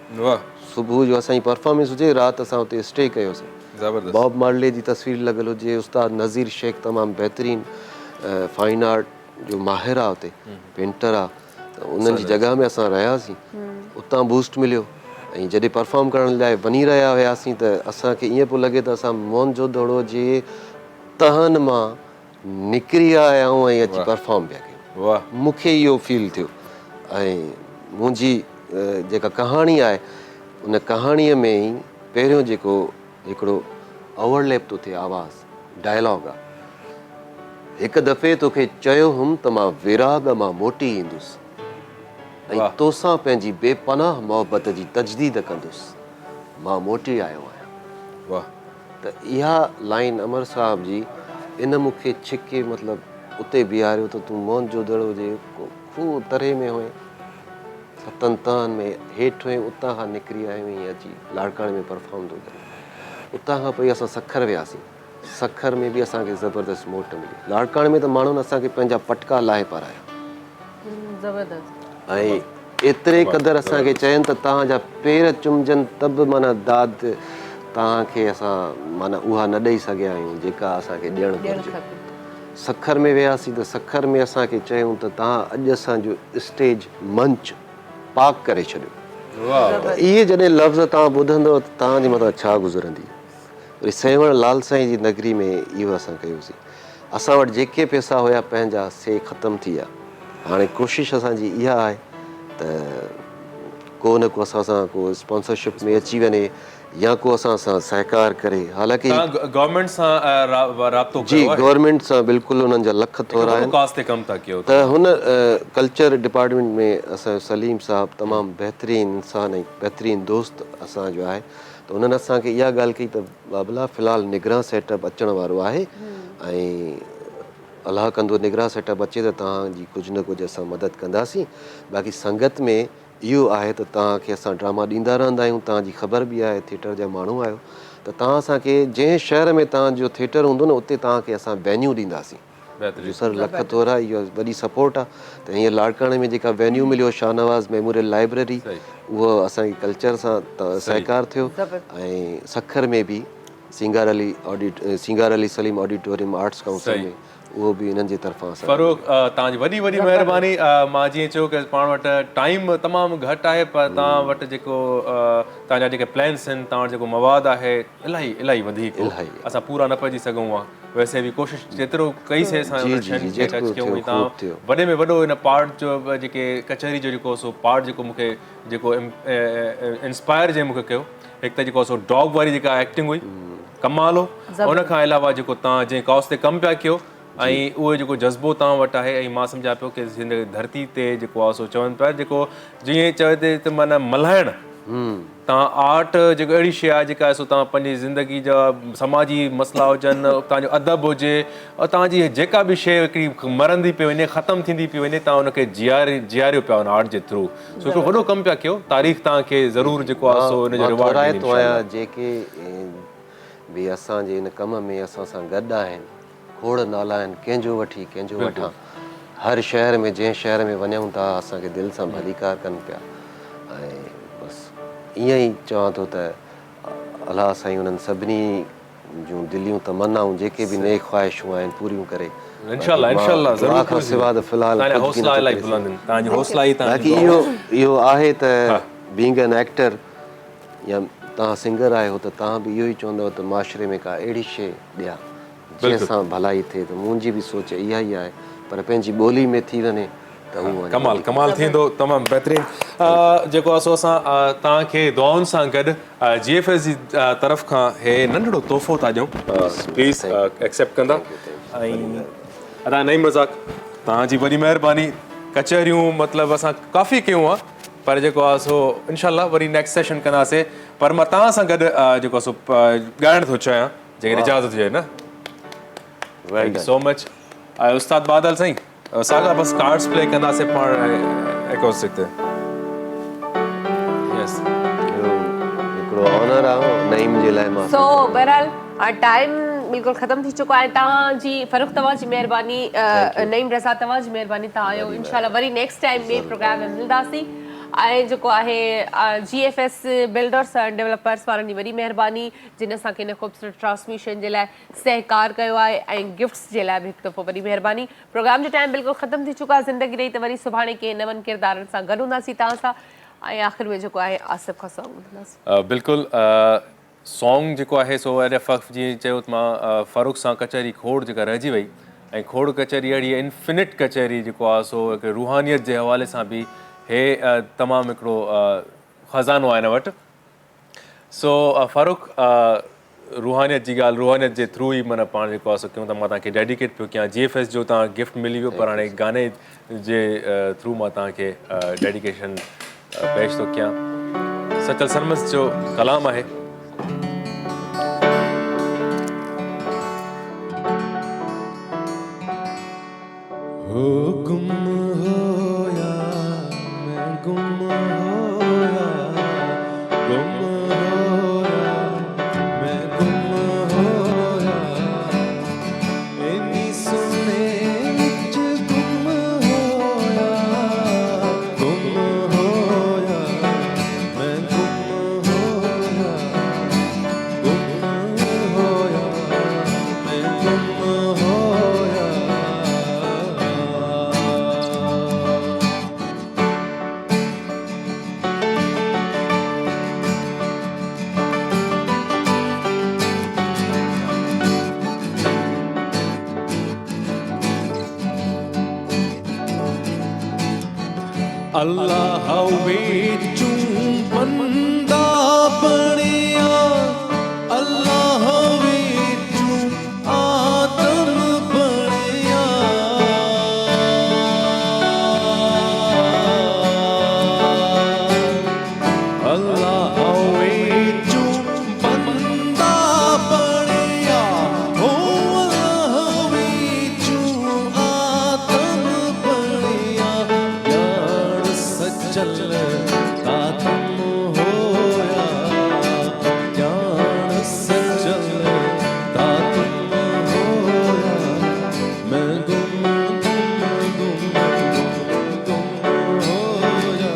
सुबुह जो असांजी परफॉर्मेंस हुजे, राति असां उते स्टे कयोसीं। ज़बरदस्त। बॉब मार्ले जी तस्वीर लॻल हुजे, उस्ताद नज़ीर शेख तमामु बहितरीनु फाइन आर्ट जो माहिर आहे, उते पेंटर आहे, त उन्हनि जी जॻह में असां रहियासीं। उतां बूस्ट मिलियो। ऐं जॾहिं परफॉर्म करण लाइ वञी रहिया हुआसीं त असांखे ईअं पियो लॻे त असां मोहनजो दड़ो जे तहनि मां निकिरी आया आहियूं ऐं अची परफॉर्म पिया कयूं। मूंखे इहो फील थियो। ऐं मुंहिंजी जेका कहाणी आहे, उन कहाणीअ में ई पहिरियों जेको हिकिड़ो ओवरलैप थो थिए आवाज़, डायलॉग आहे, हिकु दफ़े तोखे चयो हुउमि त मां विराग मां मोटी ईंदुसि ऐं तोसां पंहिंजी बेपनाह मोहबत जी तजदीद कंदुसि, मां मोटी आयो आहियां। वाह। त इहा लाइन अमर साहब जी इन मूंखे छिके मतिलबु उते बीहारियो त तूं मोहनजो दड़ो जे खूह तरे में हुए, सतनि तहनि में हेठि हुए, उतां खां निकिरी आहियूं ईअं अची लाड़काणे में परफॉर्म थो करे। उतां खां पोइ असां सखर वियासीं। सखर में बि असांखे ज़बरदस्त मोट मिली। लाड़काणे में त माण्हुनि असांखे पंहिंजा पटका लाहे पाराया। ज़बरदस्त। ऐं एतिरे क़दुरु असांखे चयनि त तव्हांजा पेर चुमजनि त बि माना दाद तव्हांखे असां माना उहा न ॾेई सघिया आहियूं जेका असांखे ॾियणु घुरिजे। सखर में वियासीं त सखर में असांखे चयूं त तव्हां अॼु असांजो स्टेज मंच पाक करे छॾियो। त इहे जॾहिं लफ़्ज़ तव्हां ॿुधंदव त तव्हांजे मथां छा गुज़रंदी। वरी सेवण लाल साईं जी नगरी में इहो असां कयोसीं। असां वटि जेके पैसा हुया पंहिंजा से ख़तमु थी विया। हाणे कोशिशि असांजी इहा आहे त को न को असां सां को स्पॉन्सरशिप में अची वञे या को असां सां सहकार करे हालांकि गवर्नमेंट सां राब्तो जी गवर्नमेंट सां बिल्कुलु उन्हनि जा लख थोरा आहिनि कास्ट ते कमु था कयो त हुन कल्चर डिपार्टमेंट में असांजो सलीम साहब तमामु बहितरीनु इंसानु ऐं बहितरीनु दोस्त असांजो आहे त उन्हनि असांखे इहा ॻाल्हि कई त बाबला फ़िलहालु निगरां सेटअप अचण वारो आहे ऐं अलाह कंदो निगरां सेटअप अचे त तव्हांजी कुझु न कुझु असां मदद कंदासीं बाक़ी संगत में इहो आहे त तव्हांखे असां ड्रामा ॾींदा रहंदा आहियूं तव्हांजी ख़बर बि आहे थिएटर जा माण्हू आहियो त तव्हां असांखे जंहिं शहर में तव्हांजो थिएटर हूंदो न उते तव्हांखे असां वेन्यू ॾींदासीं जो सर लख थोरा इहो वॾी सपोर्ट आहे त हीअं लाड़काणे में जेका वेन्यू मिलियो शाहनवाज़ मेमोरियल लाइब्रेरी उहो असांजे कल्चर सां सहकार थियो ऐं सखर में बि Singar Ali Saleem auditorium arts council में उहो बि इन्हनि जे तरफ़ां फ़ारूक तव्हांजी वॾी वॾी महिरबानी मां जीअं चयो की पाण वटि टाइम तमामु घटि आहे पर तव्हां वटि जेको तव्हांजा जेके प्लान्स आहिनि तव्हां वटि जेको मवादु आहे इलाही वधीक असां पूरा न पइजी सघूं हा वैसे बि कोशिशि जेतिरो कईसीं असां टच कयूं तव्हां वॾे में वॾो हिन पार्ट जो जेके कचहरी जो जेको सो पार्ट जेको मूंखे जेको इंस्पायर जंहिं मूंखे कयो हिकु त जेको सो डॉग वारी जेका एक्टिंग हुई कमाल हो उन खां अलावा जेको तव्हां जंहिं कॉस ते कमु पिया कयो ऐं उहो जेको जज़्बो तव्हां वटि आहे ऐं मां सम्झा पियो की हिन धरती ते जेको आहे सो चवनि पिया जेको जीअं चवे त माना मल्हाइण तव्हां आर्ट जेको अहिड़ी शइ आहे जेका सो तव्हां पंहिंजी ज़िंदगी जा समाजी मसइला हुजनि तव्हांजो अदब हुजे और तव्हांजी जेका बि शइ हिकिड़ी मरंदी पई वञे ख़तमु थींदी पई वञे तव्हां हुनखे जीआरियो पिया हुन आर्ट जे थ्रू सो हिकिड़ो वॾो कमु पिया कयो तारीख़ तव्हांखे ज़रूरु जेको आहे सो हुनजो रिवॉर्ड जेके बि असांजे हिन कम में असां सां गॾु आहिनि खोड़ नाला आहिनि कंहिंजो वठी कंहिंजो वठां हर शहर में जंहिं शहर में वञूं था असांखे दिलि सां भलीकार कनि पिया ऐं बसि ईअं ई चवां थो त अलाह साईं उन्हनि सभिनी जूं दिलियूं तमन्नाऊं जेके बि नेक ख़्वाहिशूं आहिनि पूरियूं करे बाक़ी इहो आहे त बीइंग एन एक्टर या तव्हां सिंगर आहियो त तव्हां बि इहो ई चवंदव त माशरे में का अहिड़ी शइ ॾियां जंहिंसां भलाई थिए त मुंहिंजी बि सोच इहा ई आहे पर पंहिंजी ॿोली में थी वञे त उहो कमाल थींदो तमामु बहितरीनु जेको आहे सो असां तव्हांखे दुआउनि सां गॾु GFS जी तरफ़ खां हे नंढड़ो तोहफ़ो था ॾियूं प्लीज़ एक्सेप्ट कंदा ऐं अदा नईम रज़ाक तव्हांजी वॾी महिरबानी कचहरियूं मतिलबु असां काफ़ी कयूं आहे पर जेको आहे सो इनशाला वरी नेक्स्ट सेशन कंदासीं पर मां तव्हां सां गॾु जेको आहे सो ॻाइणु थो चाहियां जेकॾहिं इजाज़त हुजे न थैंक यू सो मच उस्ताद बादल साईं सागा बस कार्ड्स प्ले कंदासीं पाण एकॉस्टिक ते यस हिकिड़ो ऑनर आहे नईम जे लाइ मां सो बहरहाल टाइम बिल्कुलु ख़तमु थी चुको आहे तव्हांजी फ़रूक तव्हांजी महिरबानी नईम रज़ा तव्हांजी महिरबानी तव्हां आयो इनशाला वरी नेक्स्ट टाइम ॿिए प्रोग्राम में मिलंदासीं ऐं जेको आहे GFS बिल्डर्स एंड डेवलपर्स वारनि जी वॾी महिरबानी जिन असांखे हिन ख़ूबसूरत ट्रांसमिशन जे लाइ सहकार कयो आहे ऐं गिफ्ट्स जे लाइ बि हिकु दफ़ो वॾी महिरबानी प्रोग्राम जो टाइम बिल्कुलु ख़तमु थी चुको आहे ज़िंदगी रही त वरी सुभाणे कंहिं नवनि किरदारनि सां गॾु हूंदासीं तव्हां सां ऐं आख़िर में जेको आहे आसिफ़ खां सॉन्ग ॿुधंदासीं बिल्कुलु सॉन्ग जेको आहे सो जीअं चयो त मां फ़ारूक सां कचहरी खोड़ जेका रहिजी वई ऐं खोड़ कचहरी अहिड़ी इंफिनिट कचहरी जेको आहे सो हिकु रूहानियत जे हवाले सां बि हे तमामु हिकिड़ो ख़ज़ानो आहे हिन वटि सो फ़ारूक रूहानियत जी ॻाल्हि रूहानियत जे थ्रू ई माना पाण जेको आहे सो कयूं त मां तव्हांखे डेडिकेट पियो कयां GFS जो तव्हां गिफ्ट मिली वियो पर हाणे गाने जे थ्रू मां तव्हांखे डेडिकेशन पेश थो कयां सचल सरमस जो कलाम आहे अल्लाह वेद चूं मैं गुम हो जा।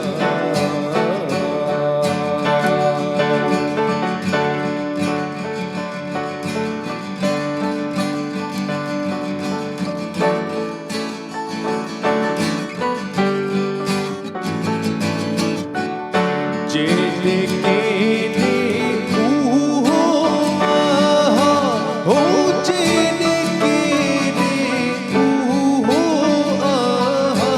जेने केने ऊहो आहा हो, जेने केने ऊहो आहा।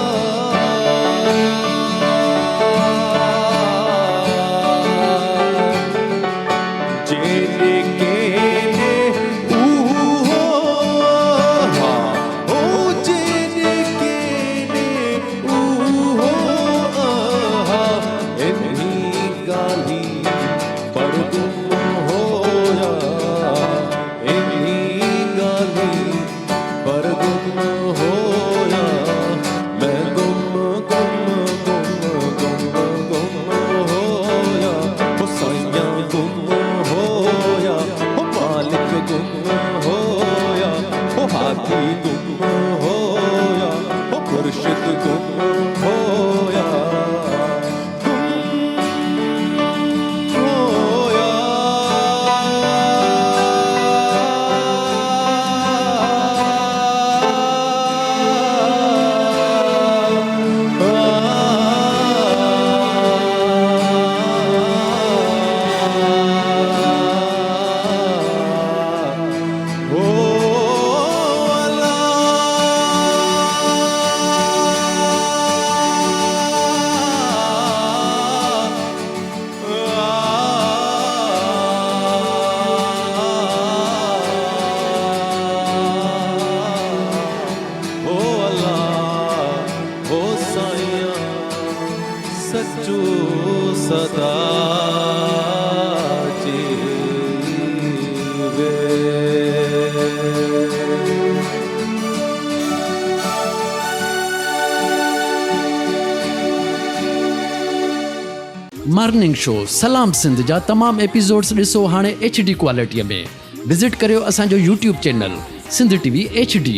जेने केने ऊहो आहा हो, जेने केने ऊहो आहा। इन्ही गाली पर गुम होया, इन्ही गाली पर गुम होया। मैं गुम होया, हो साइया गुम होया, हो मालिक गुम होया, हो हाथी गुम होया, हो मुर्शिद गुम होया। सचो सदा जीवे। मॉर्निंग शो सलाम सिंध जा तमाम एपिसोड्स ॾिसो हाणे HD क्वालिटीअ में। विज़िट करियो असांजो YouTube channel Sindh TV HD।